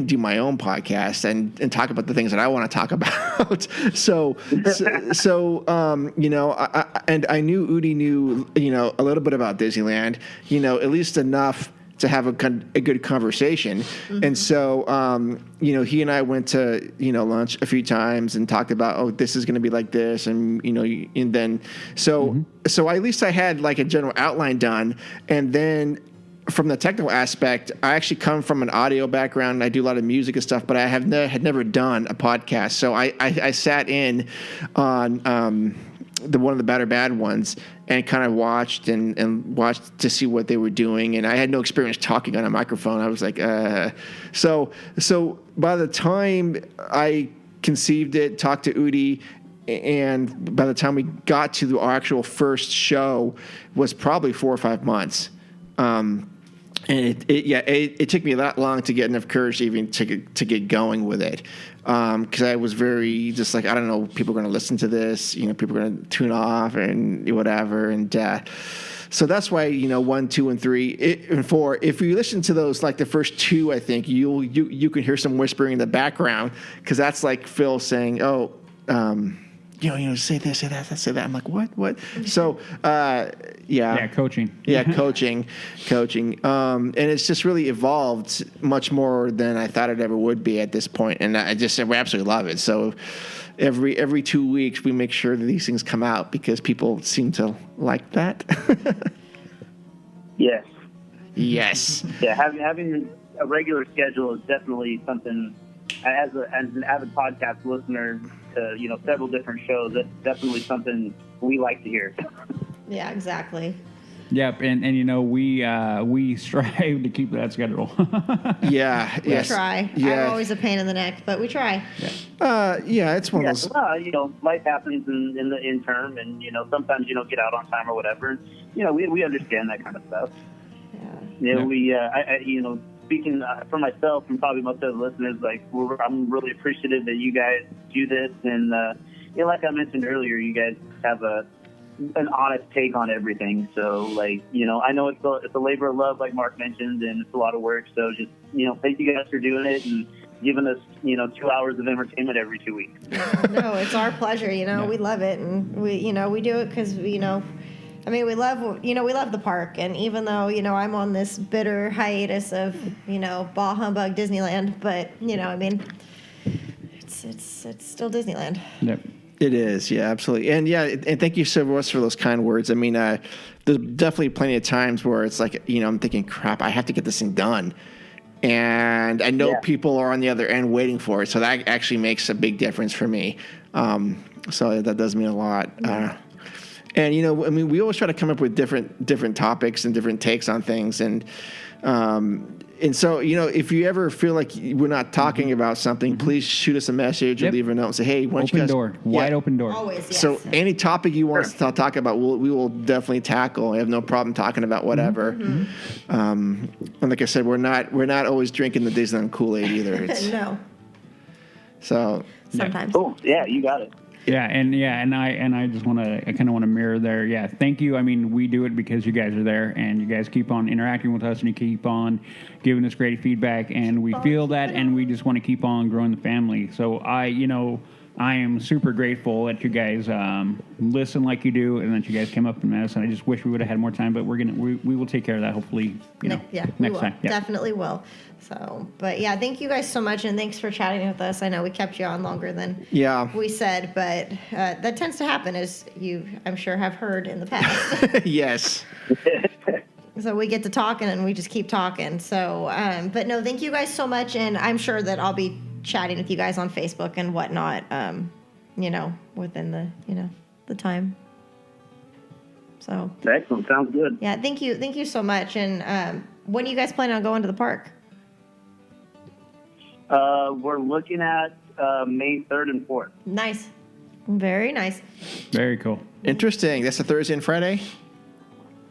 do my own podcast and talk about the things that I want to talk about. so I knew Udi knew, a little bit about Disneyland, at least enough to have a good conversation. Mm-hmm. And so, he and I went to, lunch a few times and talked about, this is going to be like this. And, and then, so at least I had like a general outline done. And then from the technical aspect, I actually come from an audio background. I do a lot of music and stuff, but I had never done a podcast. So I sat in on, one of the better bad ones and kind of watched and watched to see what they were doing. And I had no experience talking on a microphone. I was like, so by the time I conceived it, talked to Udi, and by the time we got to our actual first show was probably 4 or 5 months. And it took me that long to get enough courage even to get going with it. Because I was very just like, I don't know, people are going to listen to this, people are going to tune off and whatever. And so that's why, 1, 2, and 3 and 4. If you listen to those, like the first 2, I think you can hear some whispering in the background, because that's like Phil saying, say this, say that, say that. I'm like, what? So, yeah, coaching. Yeah, coaching. And it's just really evolved much more than I thought it ever would be at this point. And I absolutely love it. So every 2 weeks we make sure that these things come out because people seem to like that. Yes. Yes. Yeah, having a regular schedule is definitely something. As an avid podcast listener to several different shows, that's definitely something we like to hear. Yeah, exactly. Yep, and we strive to keep that schedule. Yeah, we try. Yeah. I'm always a pain in the neck, but we try. Yeah, it's one of those. Well, life happens in the interim, and sometimes you don't get out on time or whatever. We understand that kind of stuff. Yeah. Speaking for myself and probably most of the listeners, I'm really appreciative that you guys do this, and like I mentioned earlier, you guys have an honest take on everything. So, I know it's a labor of love, like Mark mentioned, and it's a lot of work. So, just thank you guys for doing it and giving us 2 hours of entertainment every 2 weeks. No, it's our pleasure. We love it, and we do it because we love the park, and even though, I'm on this bitter hiatus of, bah humbug Disneyland, but, it's still Disneyland. Yep. It is, yeah, absolutely. And and thank you so much for those kind words. I mean, there's definitely plenty of times where it's like, I'm thinking, crap, I have to get this thing done. And I know people are on the other end waiting for it, so that actually makes a big difference for me. So that does mean a lot. And, we always try to come up with different topics and different takes on things. And so, if you ever feel like we're not talking about something, please shoot us a message or leave a note and say, hey, why don't you guys... Wide open door. Always, yes. So any topic you want us to talk about, we will definitely tackle. I have no problem talking about whatever. Mm-hmm. And like I said, we're not always drinking the Disneyland Kool-Aid either. No. So... Sometimes. Oh, yeah, you got it. Yeah, and I just want to, I kind of want to mirror there. Yeah, thank you. I mean, we do it because you guys are there, and you guys keep on interacting with us, and you keep on giving us great feedback, and we feel that, and we just want to keep on growing the family. So I am super grateful that you guys listen like you do, and that you guys came up and met us. And I just wish we would have had more time, but we will take care of that hopefully. Next time. Yeah. Definitely will. So, but yeah, thank you guys so much, and thanks for chatting with us. I know we kept you on longer than we said, but that tends to happen, as you, I'm sure, have heard in the past. Yes. So we get to talking, and we just keep talking. So, but no, thank you guys so much, and I'm sure that I'll be chatting with you guys on Facebook and whatnot, within the time. So excellent, sounds good. Yeah, thank you so much. And when are you guys planning on going to the park? We're looking at May 3rd and 4th. Nice, very nice. Very cool. Interesting. That's a Thursday and Friday.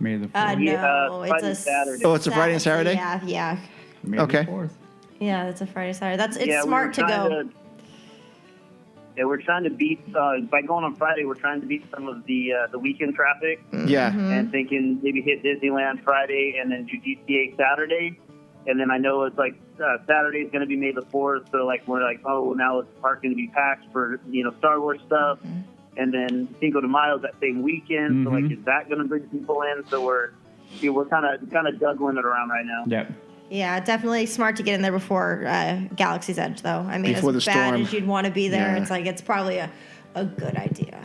May the 4th. No, it's a Saturday. Oh, it's a Friday and Saturday. Yeah. May the 4th. Yeah, it's a Friday, Saturday. It's smart to go. Yeah, we're trying to beat by going on Friday. We're trying to beat some of the weekend traffic. Yeah, and thinking maybe hit Disneyland Friday and then do DCA Saturday. And then I know it's like Saturday is going to be May the 4th, so like we're like, oh, now it's park going to be packed for Star Wars stuff. And then Cinco de Mayo that same weekend. So like, is that going to bring people in? So we're kind of juggling it around right now. Yep. Yeah, definitely smart to get in there before Galaxy's Edge, though. I mean, Before as the bad storm. as you'd want to be there, Yeah. it's like it's probably a good idea.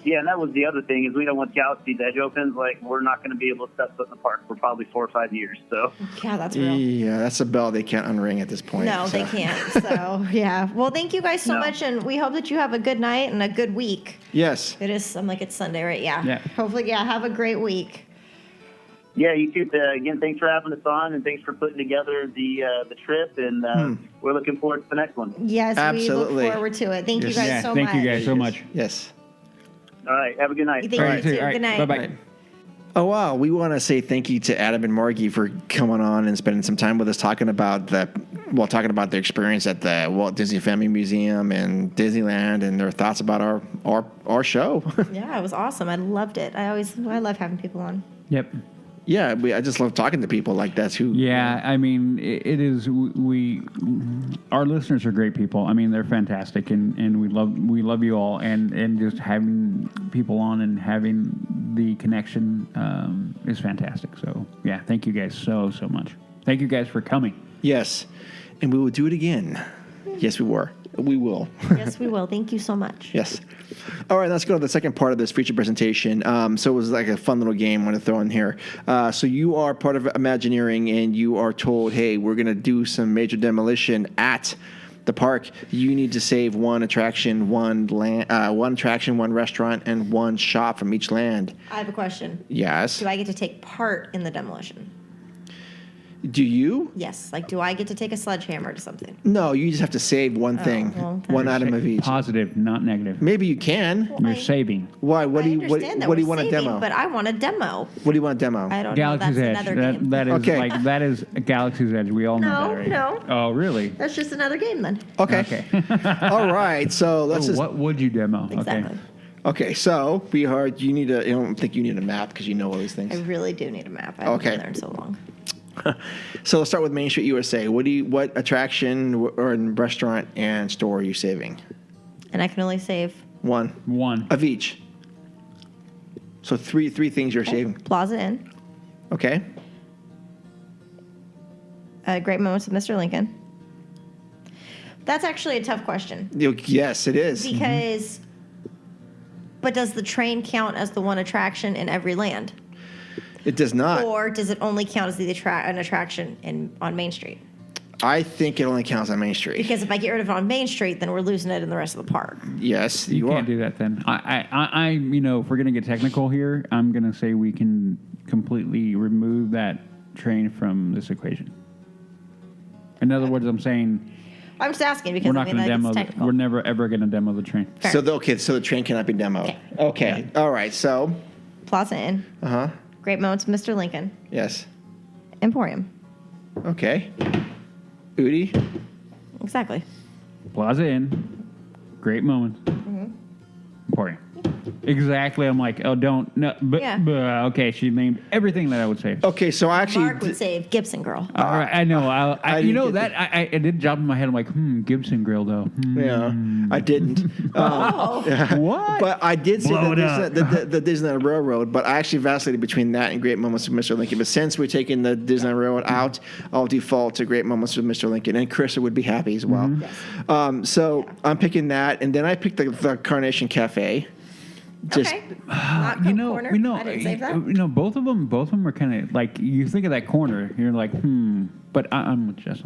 Yeah, and that was the other thing is we know once Galaxy's Edge opens, like we're not going to be able to step foot in the park for probably 4 or 5 years. So Yeah, that's real. Yeah, that's a bell they can't unring at this point. No, so. they can't. So, yeah. Well, thank you guys so No. much, and we hope that you have a good night and a good week. Yes. It is, I'm like, it's Sunday, right? Yeah. Yeah. Hopefully, have a great week. yeah, you too. Again, thanks for having us on, and thanks for putting together the trip. And we're looking forward to the next one. Yes, Absolutely. we look forward to it. Thank you guys Yeah, so thank much. you guys so much. Yes. All right, have a good night. Thank you, All right, too. all right. Good night. Bye-bye. Oh, wow. We want to say thank you to Adam and Margie for coming on and spending some time with us talking about their experience at the Walt Disney Family Museum and Disneyland and their thoughts about our show. Yeah, it was awesome. I loved it. I love having people on. Yep. Yeah, I just love talking to people like that's who. Yeah, I mean, it is. Our listeners are great people. I mean, they're fantastic, and we love you all, and just having people on and having the connection is fantastic. So yeah, thank you guys so much. Thank you guys for coming. Yes, and we will do it again. Yes, we will. Yes, we will. Thank you so much. Yes. All right, let's go to the second part of this feature presentation. So it was like a fun little game I want to throw in here. So you are part of Imagineering, and you are told, hey, we're going to do some major demolition at the park. You need to save one attraction, one restaurant, and one shop from each land. I have a question. Yes. Do I get to take part in the demolition? Do you? Yes. Like, do I get to take a sledgehammer to something? No, you just have to save one thing, well, one item of each. Positive, not negative. Maybe you can. You're saving. Why? What do I you? understand that What do you we're want to saving, demo? But I want a demo. What do you want to demo? I don't Galaxy's know. Edge. That's another game. That is Okay. that is Galaxy's Edge. We all know No, that, right? no. Oh, really? That's just another game then. Okay. All right. So let's just. What would you demo? Exactly. Okay. So be hard. You need a. I don't think you need a map because you know all these things. I really do need a map. I haven't Okay. been there in so long. So let's start with Main Street USA. What attraction or restaurant and store are you saving? And I can only save One of each. So three things you're saving. Plaza Inn, Okay. Great Moments with Mr. Lincoln. That's actually a tough question Yes, it is. because, but does the train count as the one attraction in every land? It does not. Or does it only count as an attraction on Main Street? I think it only counts on Main Street. Because if I get rid of it on Main Street, then we're losing it in the rest of the park. Yes, You you can't are. do that then. I if we're gonna get technical here, I'm gonna say we can completely remove that train from this equation. In other words, I'm saying I'm just asking because we're not I mean, gonna demo. it's technical. We're never ever gonna demo the train. Fair. So the train cannot be demoed. Okay. All right. So. Plaza Inn, Great Moments with Mr. Lincoln, Yes. Emporium. Okay. Udi. Exactly. Plaza Inn, great moment. Emporium. Exactly. I'm like, oh, don't no, but, Yeah. but okay. She named everything that I would say. Okay, so actually, Mark would save Gibson Girl. All right, I know. I didn't you know get that I it did jump in my head. I'm like, Gibson Grill though. yeah, I didn't. What? But I did say Blow it the Disneyland Railroad, but I actually vacillated between that and Great Moments with Mr. Lincoln. But since we're taking the Disneyland Railroad out, I'll default to Great Moments with Mr. Lincoln, and Chris would be happy as well. So I'm picking that, and then I picked the Carnation Cafe. Just Okay. Not corner. I didn't save that. both of them were kind of like you think of that corner, you're like, But I'm with Jess.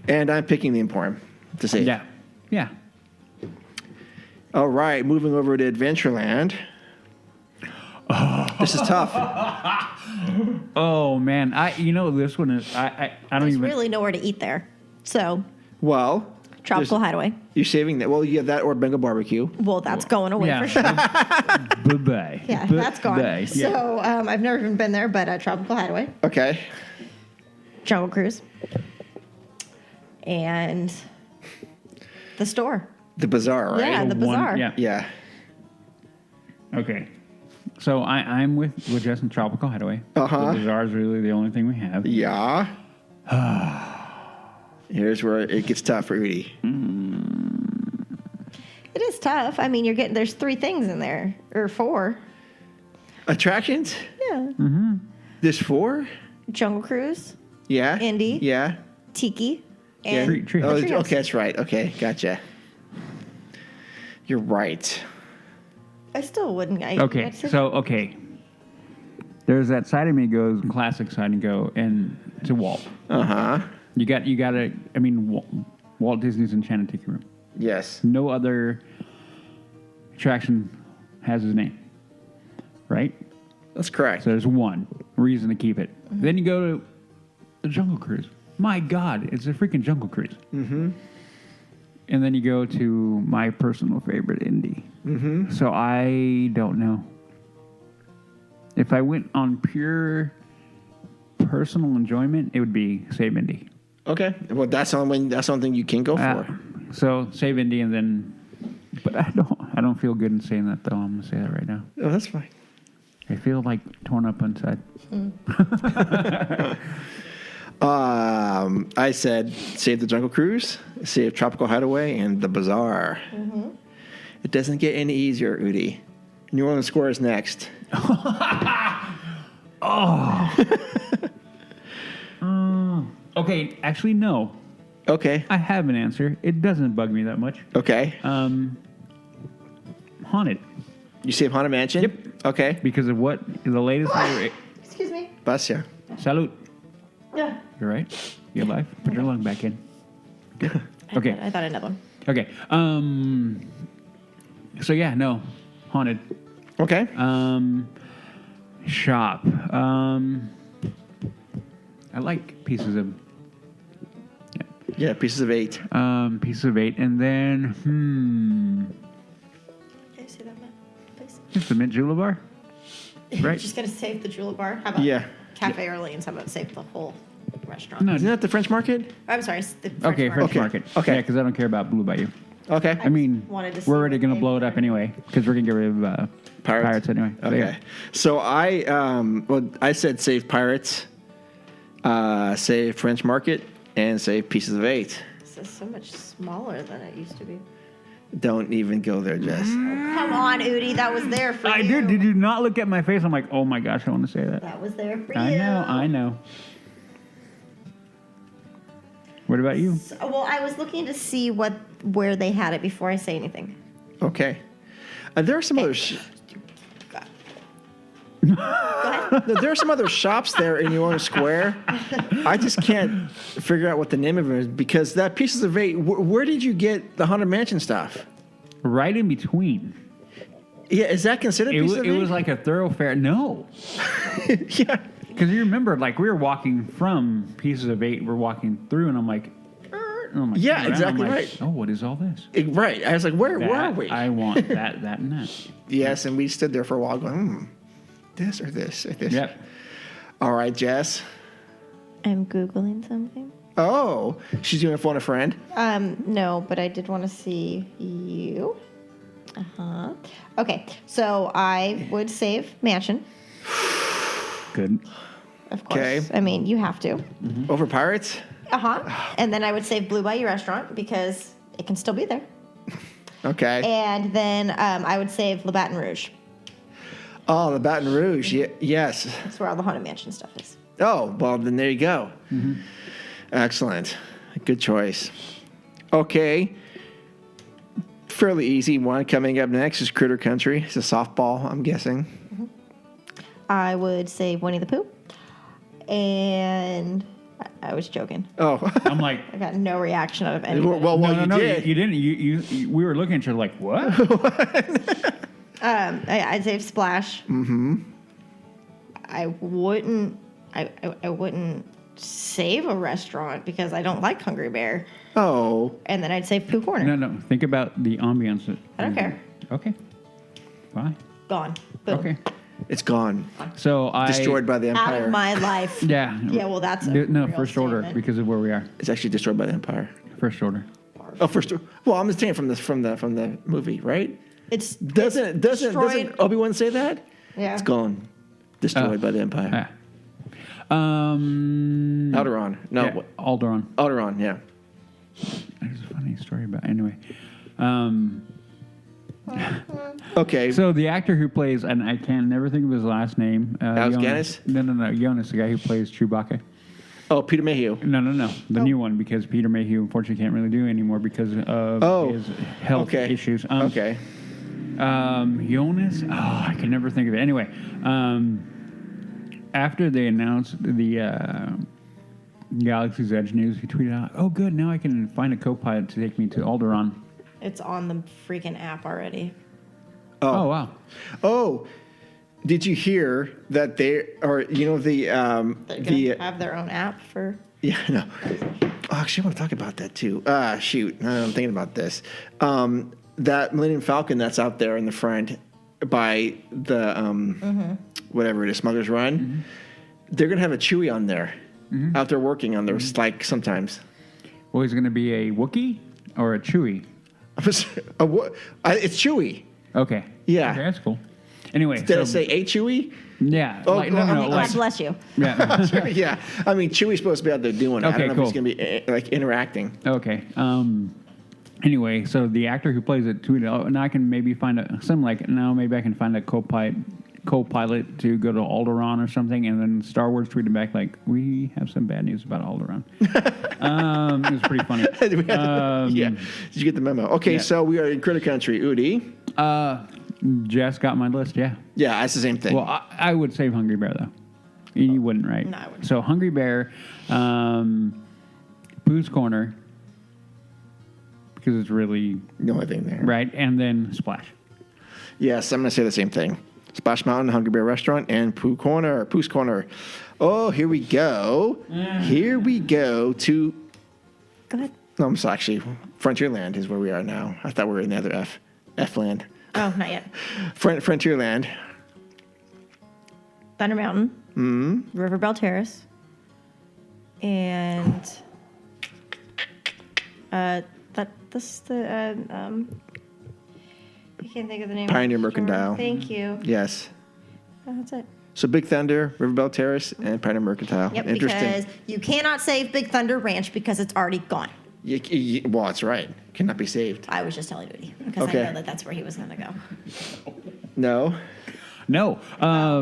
and I'm picking the Emporium to save. Yeah. All right, moving over to Adventureland. This is tough. Oh man, this one is I don't There's even really nowhere to eat there. So, Well, Tropical Hideaway. You're saving that. Well, you have that or Bengal barbecue. Well, that's going away Yeah. for sure. Bye-bye. Yeah, that's gone. Bye. Yeah. So, I've never even been there, but Tropical Hideaway, Okay. Jungle Cruise, and The store. The bazaar, right? Yeah, the bazaar. Yeah. Okay. So I'm with Jess and Tropical Hideaway. Uh-huh. The bazaar is really the only thing we have. Yeah. Here's where it gets tough for Udi. It is tough. I mean, there's 3 things in there, or 4. Attractions? Yeah. Mm-hmm. There's 4? Jungle Cruise. Yeah. Indy. Yeah. Tiki. And Treehouse. Okay, that's right. Okay, gotcha. You're right. I still wouldn't. Okay. There's that side of me goes classic side and go and to Walt. You got to. I mean, Walt Disney's Enchanted Tiki Room. Yes. No other attraction has his name. Right. That's correct. So there's one reason to keep it. Mm-hmm. Then you go to the Jungle Cruise. My God, it's a freaking Jungle Cruise. Mm-hmm. And then you go to my personal favorite, Indy. Mm-hmm. So I don't know. If I went on pure personal enjoyment, it would be Save Indy. Okay. Well, that's the only thing you can go for. So Save Indy, and then, but I don't feel good in saying that though. I'm gonna say that right now. Oh, that's fine. I feel like torn up inside. I said save the Jungle Cruise, save Tropical Hideaway, and the Bazaar. Mm-hmm. It doesn't get any easier, Udi. New Orleans Square is next. Okay, actually, no. Okay. I have an answer. It doesn't bug me that much. Okay. Haunted. You save Haunted Mansion? Yep. Okay. Because of what the latest... Excuse me. Basia. Salute. Yeah. You're right. You're alive. Put your lung back in. Good. Okay. I thought another one. Okay. So yeah, no. Haunted. Okay. Shop. I like Pieces of... Yeah, Pieces of 8. Pieces of 8. And then, Can you see that, Matt, please? It's the Mint Julep Bar. Right? Just going to save the Julep Bar? How about Cafe Orleans? How about save the whole restaurant? No, isn't that the French Market? I'm sorry. French Market. Okay. Yeah, because I don't care about Blue Bayou. Okay. I mean, we're already going to blow it up anyway because we're going to get rid of Pirates anyway. Okay. So I said save Pirates, save French Market, and save Pieces of 8. This is so much smaller than it used to be. Don't even go there, Jess. Come on, Udi. That was there for you. I did. Did you not look at my face? I'm like, oh my gosh, I want to say that. That was there for you. I know. What about you? Well, I was looking to see where they had it before I say anything. Okay. There are some other... Go ahead. There are some other shops there in New Orleans Square. I just can't figure out what the name of it is because that Pieces of 8, where did you get the Haunted Mansion stuff? Right in between. Yeah, is that considered Pieces of 8? It was like a thoroughfare. No. Yeah. Because you remember, like, we were walking from Pieces of 8, we're walking through, and I'm like, yeah, exactly right. Oh, what is all this? Right. I was like, where are we? I want that, and that. Yes, and we stood there for a while going, this or this or this. Yep. All right, Jess. I'm Googling something. Oh, she's doing a phone a friend? No, but I did want to see you. Okay, so I would save Mansion. Good. Of course. Okay. I mean, you have to. Mm-hmm. Over Pirates? And then I would save Blue Bayou Restaurant because it can still be there. Okay. And then I would save Le Baton Rouge. Oh, the Baton Rouge. Yes. That's where all the Haunted Mansion stuff is. Oh, well, then there you go. Mm-hmm. Excellent. Good choice. Okay. Fairly easy one. Coming up next is Critter Country. It's a softball, I'm guessing. Mm-hmm. I would save Winnie the Pooh. And I was joking. Oh. I'm like... I got no reaction out of anything. Well, you did. You didn't. You we were looking at you like, what? I'd save Splash. Mm-hmm. I wouldn't save a restaurant because I don't like Hungry Bear. Oh. And then I'd save Pooh Corner. No. Think about the ambiance. I don't care. Okay. Bye. Gone. Boom. Okay. It's gone. So destroyed by the Empire. Out of my life. Yeah. Yeah, well, that's first order because of where we are. It's actually destroyed by the Empire. First order. Oh, for sure. Well, I'm just saying from the movie, right? Doesn't Obi-Wan say that? Yeah. It's gone, destroyed by the Empire. Alderaan. No, yeah, Alderaan. Alderaan. Yeah. There's a funny story about. Anyway. Okay. So the actor who plays, and I can never think of his last name. Jonas? No. Jonas, the guy who plays Chewbacca. Oh, Peter Mayhew. No. The new one, because Peter Mayhew unfortunately can't really do it anymore because of his health issues. Okay. Jonas. Oh, I can never think of it. Anyway, after they announced the Galaxy's Edge news, he tweeted out, "Oh, good, now I can find a co-pilot to take me to Alderaan." It's on the freaking app already. Oh wow. Oh, did you hear that they are? You know They're gonna have their own app for. Yeah, no. Oh, actually, I want to talk about that too. Shoot, I'm thinking about this. That Millennium Falcon that's out there in the front by the whatever it is, Smuggler's Run. Mm-hmm. They're gonna have a Chewie on there, out there working on those like sometimes. Well, he's gonna be a Wookiee or a Chewie. It's Chewie. Okay. Yeah. Okay, that's cool. Anyway, did I say a Chewie? Yeah. Oh, no. God bless you. Yeah. Yeah. I mean, Chewie's supposed to be out there doing it. Okay, I don't know cool. if he's going to be like interacting. Okay. Anyway, so the actor who plays it tweeted, "Oh, now I can maybe find maybe I can find a co-pilot to go to Alderaan or something." And then Star Wars tweeted back like, "We have some bad news about Alderaan." It was pretty funny. Yeah. Did you get the memo? Okay, yeah. So we are in Critter Country. Udi. Jess got my list. Yeah. Yeah, that's the same thing. Well, I would save Hungry Bear though. You wouldn't, right? No, I wouldn't. So Hungry Bear, Pooh's Corner, because it's really the only thing there, right? And then Splash. Yes, I'm going to say the same thing. Splash Mountain, Hungry Bear Restaurant, and Pooh's Corner. Oh, here we go. Here we go to. Go ahead. No, I'm sorry, actually, Frontierland is where we are now. I thought we were in the other F land. Oh, not yet. Frontierland. Thunder Mountain. River Bell Terrace. And I can't think of the name. Pioneer Mercantile. Thank you. Yes. Oh, that's it. So Big Thunder, River Bell Terrace, and Pioneer Mercantile. Yep, Interesting. because you cannot save Big Thunder Ranch because it's already gone. Well, that's right. Cannot be saved. I was just telling Woody because I know that's where he was going to go. No.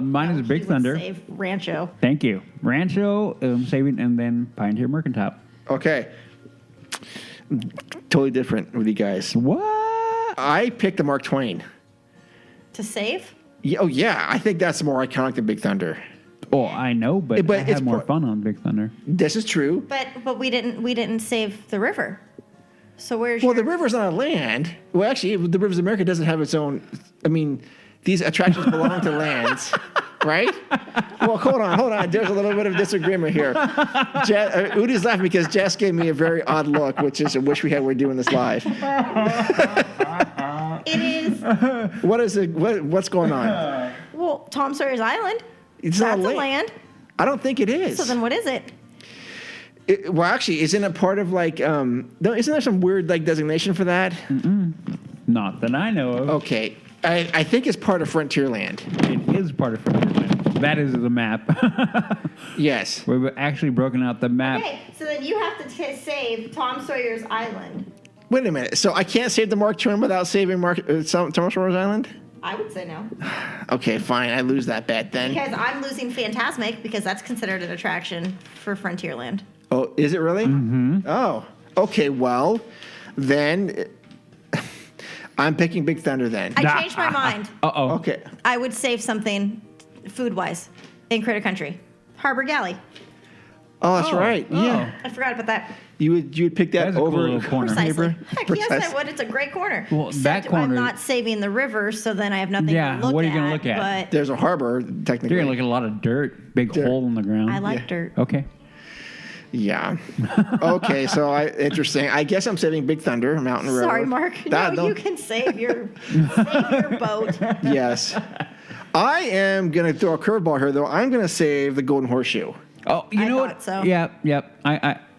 Mine is Big Thunder. Save Rancho. Thank you. Rancho, saving, and then Pioneer Mercantile. Okay. Totally different with you guys. What? I picked the Mark Twain. To save? Yeah, oh, yeah. I think that's more iconic than Big Thunder. Oh, I know, but I had more fun on Big Thunder. This is true. But we didn't save the river. So where's the river's not on land. Well, actually, the Rivers of America doesn't have its own. I mean, these attractions belong to lands, right? Well, hold on. There's a little bit of disagreement here. Udi's laughing because Jess gave me a very odd look, which is, I wish we're doing this live. It is. What is it? What's going on? Well, Tom Sawyer's Island. It's That's not a land. I don't think it is. So then what is it? Well, actually, isn't it part of like, isn't there some weird like designation for that? Not that I know of. Okay. I think it's part of Frontierland. It is part of Frontierland. That is the map. Yes. We've actually broken out the map. Okay, so then you have to save Tom Sawyer's Island. Wait a minute. So I can't save the Mark Twain without saving Tom Sawyer's Island? I would say no. Okay, fine. I lose that bet then. Because I'm losing Fantasmic because that's considered an attraction for Frontierland. Oh, is it really? Mm-hmm. Oh, okay. Well, then I'm picking Big Thunder then. I changed my mind. Uh-oh. Okay. I would save something food-wise in Critter Country. Harbor Galley. Oh, that's right. Yeah. I forgot about that. You would pick that over cool little corner. Precisely. Heck, yes, I would. It's a great corner. Well, Except that corner. I'm not saving the river, so then I have nothing to look at. What are you going to look at? But there's a harbor, technically. You're going to look at a lot of dirt, big hole in the ground. I like dirt. Okay. Yeah. Okay, so interesting. I guess I'm saving Big Thunder, Mountain River. Sorry, Mark. You can save your boat. Yes. I am going to throw a curveball here, though. I'm going to save the Golden Horseshoe. Oh, you know what? So. Yep.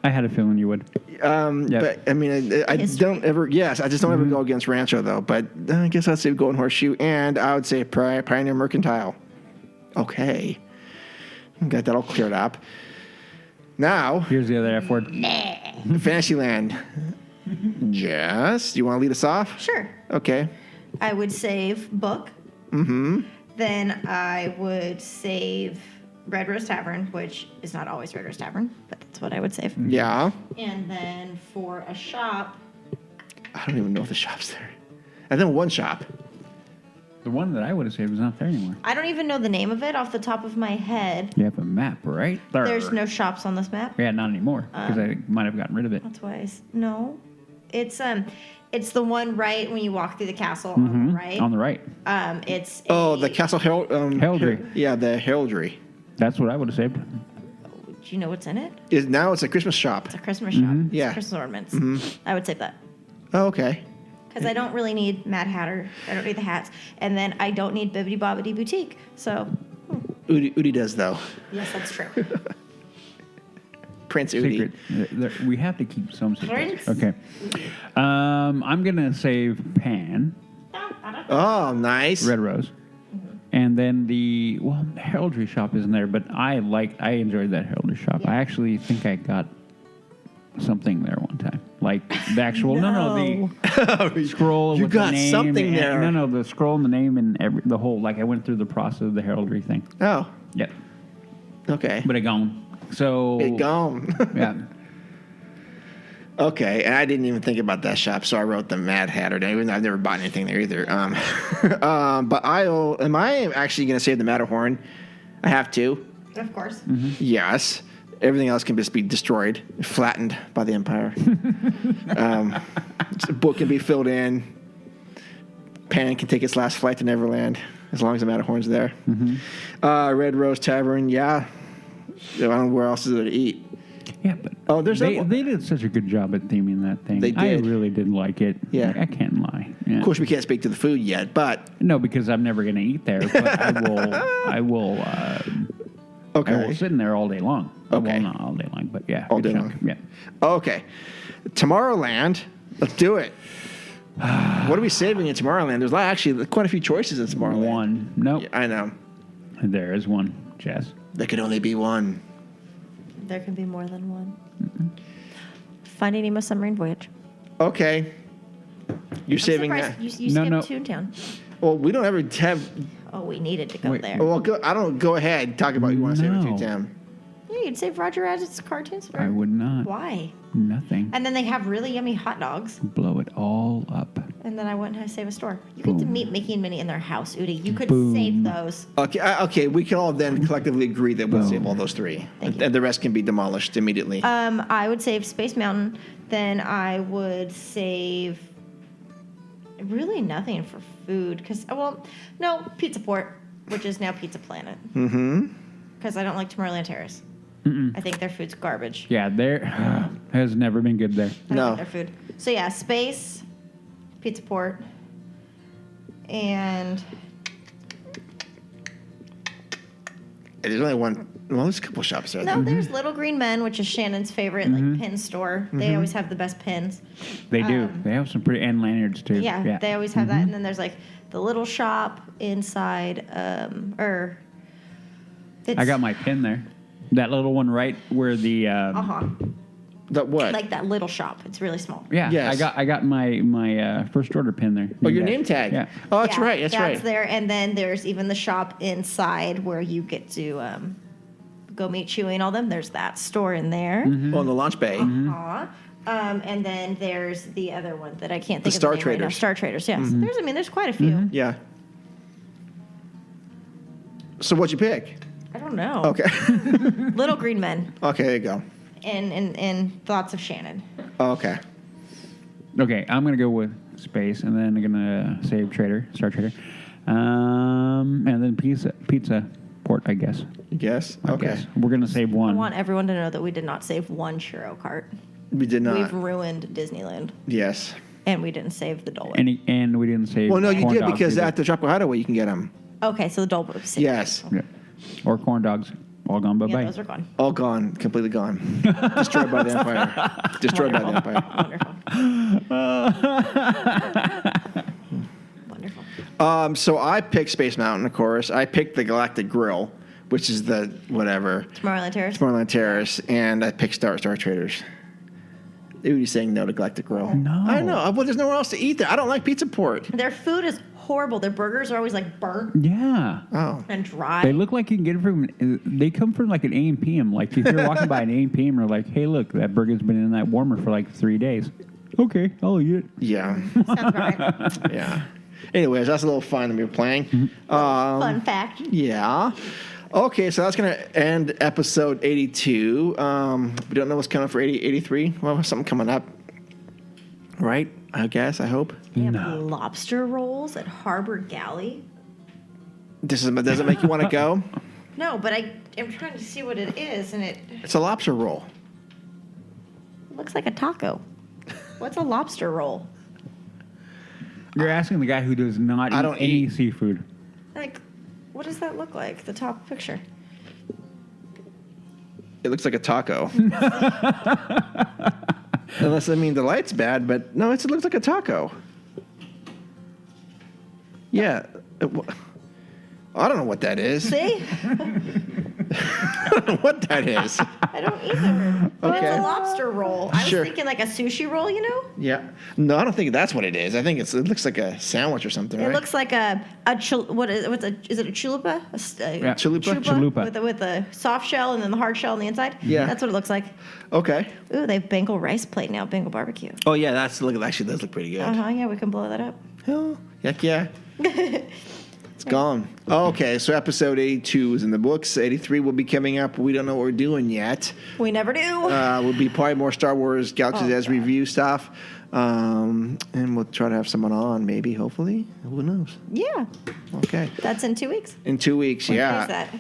I had a feeling you would. But I mean, I don't ever. Yes, I just don't ever go against Rancho though. But I guess I'd say Golden Horseshoe, and I would say Pioneer Mercantile. Okay, got that all cleared up. Now here's the other F word. Fantasyland. Jess, do you want to lead us off? Sure. Okay. I would save Book. Mm-hmm. Then I would save Red Rose Tavern, which is not always Red Rose Tavern, but that's what I would save. Yeah. And then for a shop, I don't even know if the shop's there. And then one shop. The one that I would have saved was not there anymore. I don't even know the name of it off the top of my head. You have a map right there. There's no shops on this map. Yeah, not anymore because I might have gotten rid of it. That's why no. It's the one right when you walk through the castle on the right. On the right. It's the Castle Heraldry. Yeah, the Heraldry. That's what I would have saved. Do you know what's in it? Now it's a Christmas shop. It's a Christmas shop. Yeah. It's Christmas ornaments. I would save that. Oh, okay. Because I don't really need Mad Hatter. I don't need the hats. And then I don't need Bibbidi Bobbidi Boutique. So. Udi does, though. Yes, that's true. Prince Udi. Secret. We have to keep some secrets. Prince. Okay. I'm going to save Pan. Oh, nice. Red Rose. And then the heraldry shop isn't there, but I enjoyed that heraldry shop. Yeah. I actually think I got something there one time, like the actual the scroll. You with got the name something there. No, the scroll and the name and the whole. Like I went through the process of the heraldry thing. Oh, yep. Okay, but it gone. So it gone. Yeah. Okay, and I didn't even think about that shop, so I wrote the Mad Hatter down. Even though I've never bought anything there either. But am I actually going to save the Matterhorn? I have to. Of course. Mm-hmm. Yes. Everything else can just be destroyed, flattened by the Empire. The book can be filled in. Pan can take its last flight to Neverland as long as the Matterhorn's there. Mm-hmm. Red Rose Tavern, yeah. I don't know where else is there to eat. Yeah, but they did such a good job at theming that thing. They did. I really did like it. Yeah. I can't lie. Yeah. Of course, we can't speak to the food yet, but... No, because I'm never going to eat there, but I will okay. I will sit in there all day long. Okay. Well, not all day long, but yeah. All day chunk. long. Yeah. Okay. Tomorrowland, let's do it. What are we saving in Tomorrowland? There's actually quite a few choices in Tomorrowland. One. Nope. Yeah, I know. There is one, Jess. There could only be one. There can be more than one. Finding Nemo Submarine Voyage. Okay. You're saving that. You skipped Toontown. Well, we don't ever have... Oh, we needed to go there. Well, go ahead. Talk about what you want to save in Toontown. Yeah, you'd save Roger Rabbit's cartoons. I would not. Why? Nothing. And then they have really yummy hot dogs. Blow it all up. And then I wouldn't have to save a store. You get to meet Mickey and Minnie in their house, Udi. You could save those. Okay. We can all then collectively agree that we'll save all those three. And the rest can be demolished immediately. I would save Space Mountain. Then I would save really nothing for food. Pizza Port, which is now Pizza Planet. Mm-hmm. Because I don't like Tomorrowland Terrace. I think their food's garbage. Yeah, there has never been good there. I don't like their food. So yeah, Space, Pizza Port, and there's only one. Well, there's a couple shops there. No, there's Little Green Men, which is Shannon's favorite pin store. They always have the best pins. They do. They have some pretty and lanyards too. Yeah, they always have that. And then there's like the little shop inside. I got my pin there. That little one right where the. That what? Like that little shop. It's really small. Yeah. Yes. I got my first order pin there. Oh, your name tag. Yeah. Oh, that's right. That's right. There, and then there's even the shop inside where you get to go meet Chewie and all them. There's that store in there. Mm-hmm. Oh, in the launch bay. And then there's the other one that I can't think of Star the name Traders. right now. Star Traders. Yes. There's quite a few. Yeah. So what'd you pick? I don't know. Okay. Little Green Men. Okay, there you go. And Thoughts of Shannon. Oh, okay. Okay, I'm gonna go with Space, and then I'm gonna save Star Trader, and then Pizza Port, I guess. Yes. Okay. Guess. We're gonna save one. I want everyone to know that we did not save one churro cart. We did not. We've ruined Disneyland. Yes. And we didn't save the Dole Whip. And we didn't save. Well, no, you did dogs because either. at the Tropical Hideaway you can get them. Okay, so the Dole Whip. Yeah. Or corn dogs. All gone, bye-bye. Yeah, those are gone. All gone, completely gone. Destroyed by the Empire. Destroyed by the Empire. Wonderful. So I picked Space Mountain, of course. I picked the Galactic Grill, which is the whatever. Tomorrowland Terrace. And I picked Star Traders. Udi's saying no to Galactic Grill. No. I know. Well, there's nowhere else to eat there. I don't like Pizza Port. Their food is horrible. Their burgers are always like burnt. Yeah. Oh. And dry. They look like you can get it from. They come from like an AM PM. Like if you're walking by an AM PM, they're like, "Hey, look, that burger's been in that warmer for like 3 days." Okay, I'll eat it. Yeah. Sounds right. Yeah. Anyways, that's a little fun that we were playing. Fun fact. Yeah. Okay, so that's going to end episode 82. We don't know what's coming for 83. Well, something coming up. Right? I guess, I hope. They have lobster rolls at Harbor Galley. Does it make you want to go? No, but I am trying to see what it is, and it It's a lobster roll. looks like a taco. What's a lobster roll? You're asking the guy who does not eat any seafood. Like, what does that look like? The top picture. It looks like a taco. Unless, I mean, the light's bad, but no, it looks like a taco. Yeah. I don't know what that is. See? I don't know what that is. I don't either. But Okay. it's a lobster roll. I was Sure. thinking like a sushi roll, you know? Yeah. No, I don't think that's what it is. I think it looks like a sandwich or something, It right? looks like is it a chalupa? Yeah. Chalupa. With a soft shell and then the hard shell on the inside? Yeah. That's what it looks like. Okay. Ooh, they have Bengal rice plate now, Bengal barbecue. Oh, yeah, actually does look pretty good. Yeah, we can blow that up. Hell, heck yeah. It's gone. Okay, so episode 82 is in the books. 83 will be coming up. We don't know what we're doing yet. We never do. Will be probably more Star Wars Galaxies as review stuff. And we'll try to have someone on, maybe, hopefully. Who knows? Yeah. Okay. That's in 2 weeks. In 2 weeks, What yeah. day is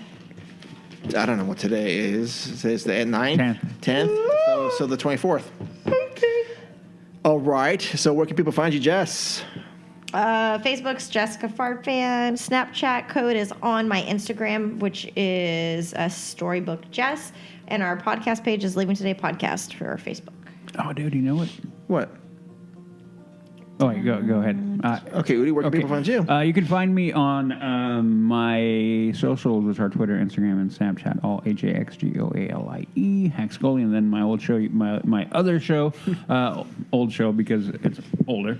that? I don't know what today is. Today's the 9th? 10th? So the 24th. Okay. All right. So where can people find you, Jess? Facebook's Jessica Farfan. Snapchat code is on my Instagram, which is a Storybook Jess. And our podcast page is Leaving Today Podcast for our Facebook. Oh, dude, you know what? What? Oh, wait, go ahead. Okay, Udi, where can people find you? You can find me on my socials, which are Twitter, Instagram, and Snapchat, all haxgoalie, haxgoalie, and then my old show, my other show, old show because it's older.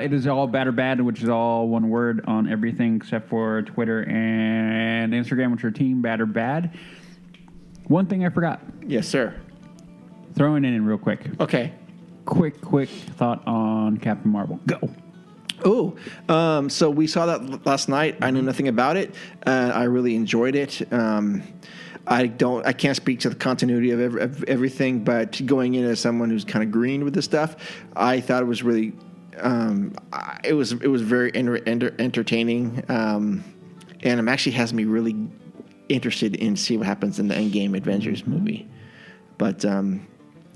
It is all Bad or Bad, which is all one word on everything except for Twitter and Instagram, which are Team Bad or Bad. One thing I forgot. Yes, sir. Throwing it in real quick. Okay. Quick thought on Captain Marvel. Go. Oh, so we saw that last night. I knew nothing about it. I really enjoyed it. I can't speak to the continuity of everything, but going in as someone who's kind of green with this stuff, I thought it was really, it was very entertaining, and it actually has me really interested in see what happens in the Endgame Avengers movie. But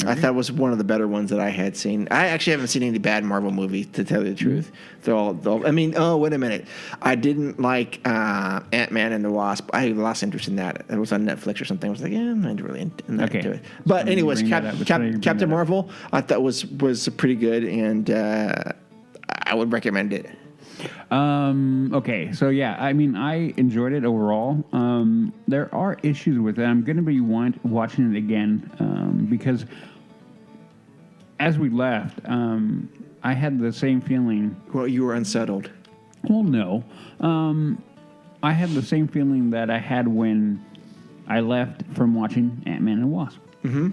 I thought it was one of the better ones that I had seen. I actually haven't seen any bad Marvel movies, to tell you the truth. They're all I mean, oh, wait a minute. I didn't like Ant-Man and the Wasp. I lost interest in that. It was on Netflix or something. I was like, yeah, I'm not really into it. But anyways, Captain Marvel, I thought was pretty good, and I would recommend it. Okay, so yeah, I mean, I enjoyed it overall. There are issues with it. I'm going to be watching it again because as we left, I had the same feeling. Well, you were unsettled. Well, no. I had the same feeling that I had when I left from watching Ant-Man and Wasp. Mm-hmm.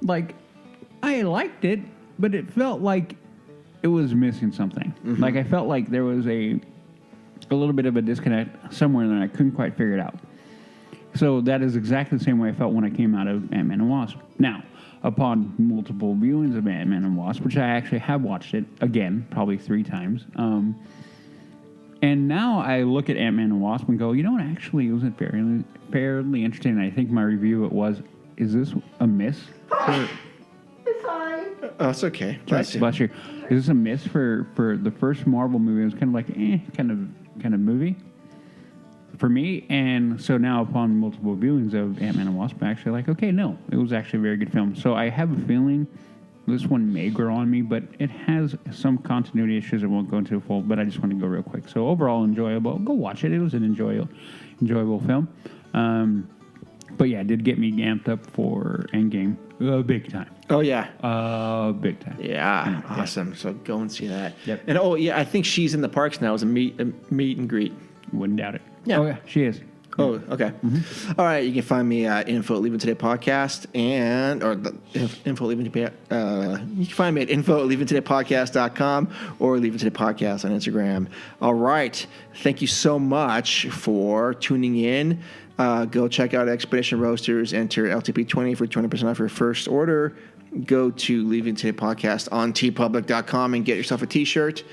Like, I liked it, but it felt like it was missing something. Mm-hmm. Like I felt like there was a little bit of a disconnect somewhere and I couldn't quite figure it out. So that is exactly the same way I felt when I came out of Ant-Man and Wasp. Now, upon multiple viewings of Ant-Man and Wasp, which I actually have watched it again, probably 3 times, and now I look at Ant-Man and Wasp and go, you know what, actually it was fairly interesting. I think my review is this a miss? Oh, it's okay. Bless you. Is this a miss for the first Marvel movie? It was kind of like kind of movie. for me. And so now upon multiple viewings of Ant-Man and Wasp, I'm actually like, okay, no, it was actually a very good film. So I have a feeling this one may grow on me, but it has some continuity issues I won't go into full, but I just want to go real quick. So overall enjoyable. Go watch it. It was an enjoyable film. But yeah, it did get me amped up for Endgame big time. Oh, yeah. Big time. Yeah, awesome. So go and see that. Yep. And I think she's in the parks now as a meet and greet. Wouldn't doubt it. Yeah. Oh, yeah, she is. Oh, okay. Mm-hmm. All right, you can find me at info at Leaving Today Podcast info at Leaving Today. You can find me at info at leavingtodaypodcast.com or Leaving Today Podcast on Instagram. All right, thank you so much for tuning in. Go check out Expedition Roasters. Enter LTP20 for 20% off your first order. Go to Leaving Today Podcast on tpublic.com and get yourself a T-shirt.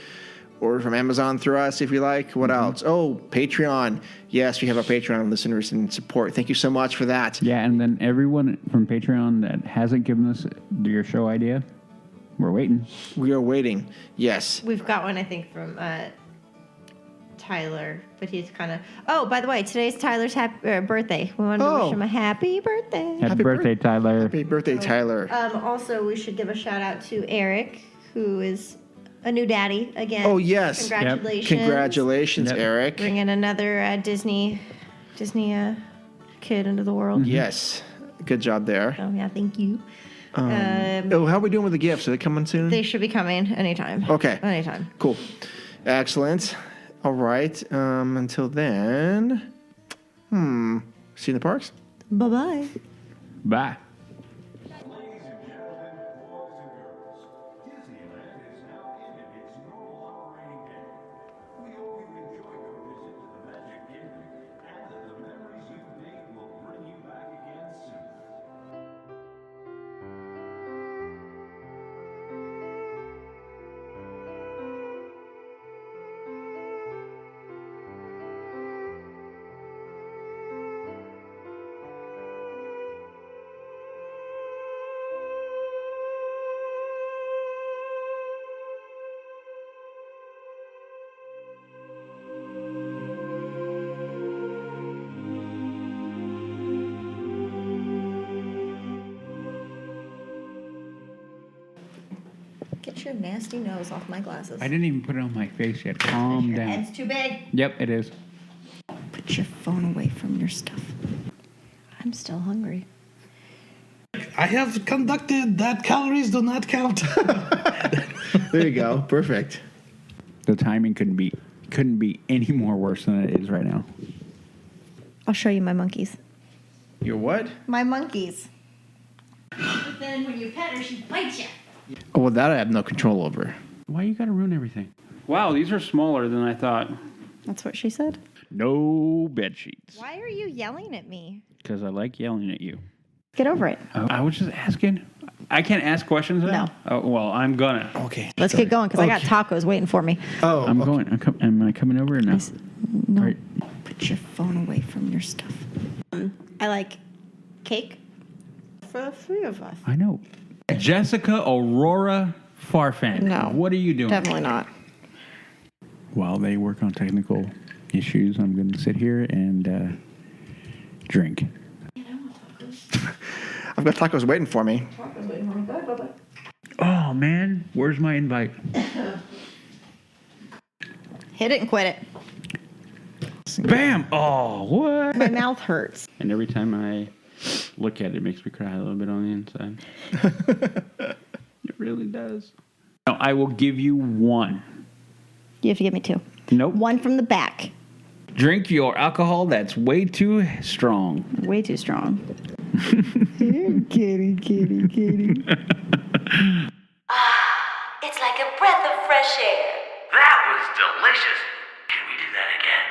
Order from Amazon through us if you like. What else? Oh, Patreon. Yes, we have our Patreon listeners and support. Thank you so much for that. Yeah, and then everyone from Patreon that hasn't given us your show idea, we're waiting. We are waiting. Yes. We've got one, I think, from Tyler, but he's kind of... Oh, by the way, today's Tyler's birthday. We wanted to wish him a happy birthday. Happy birthday, Tyler. Happy birthday, Tyler. Also, we should give a shout-out to Eric, who is... a new daddy again. Oh, yes. Congratulations. Yep. Congratulations, Eric. Bringing another Disney kid into the world. Yes. Good job there. Oh, yeah, thank you. How are we doing with the gifts? Are they coming soon? They should be coming anytime. Okay. Anytime. Cool. Excellent. All right. Until then, see you in the parks. Bye-bye. Bye. Get your nasty nose off my glasses. I didn't even put it on my face yet. Calm down. It's too big. Yep, it is. Put your phone away from your stuff. I'm still hungry. I have conducted that calories do not count. There you go. Perfect. The timing couldn't be any more worse than it is right now. I'll show you my monkeys. Your what? My monkeys. But then when you pet her, she bites you. Oh, well, that I have no control over. Why you gotta ruin everything? Wow, these are smaller than I thought. That's what she said. No bed sheets. Why are you yelling at me? Because I like yelling at you. Get over it. I was just asking. I can't ask questions now? No. Oh, well, I'm gonna. Okay. Let's get going because I got tacos waiting for me. Oh, I'm going. Am I coming over or no? No. Right. Put your phone away from your stuff. I like cake for the three of us. I know. Jessica Aurora Farfan. No. What are you doing? Definitely not. While they work on technical issues, I'm going to sit here and drink. I've got tacos waiting for me. Oh, man. Where's my invite? Hit it and quit it. Bam! Oh, what? My mouth hurts. And every time I look at it, it makes me cry a little bit on the inside. It really does. No, I will give you one. You have to give me two. Nope. One from the back. Drink your alcohol that's way too strong. Way too strong. Kitty. It's like a breath of fresh air. That was delicious. Can we do that again?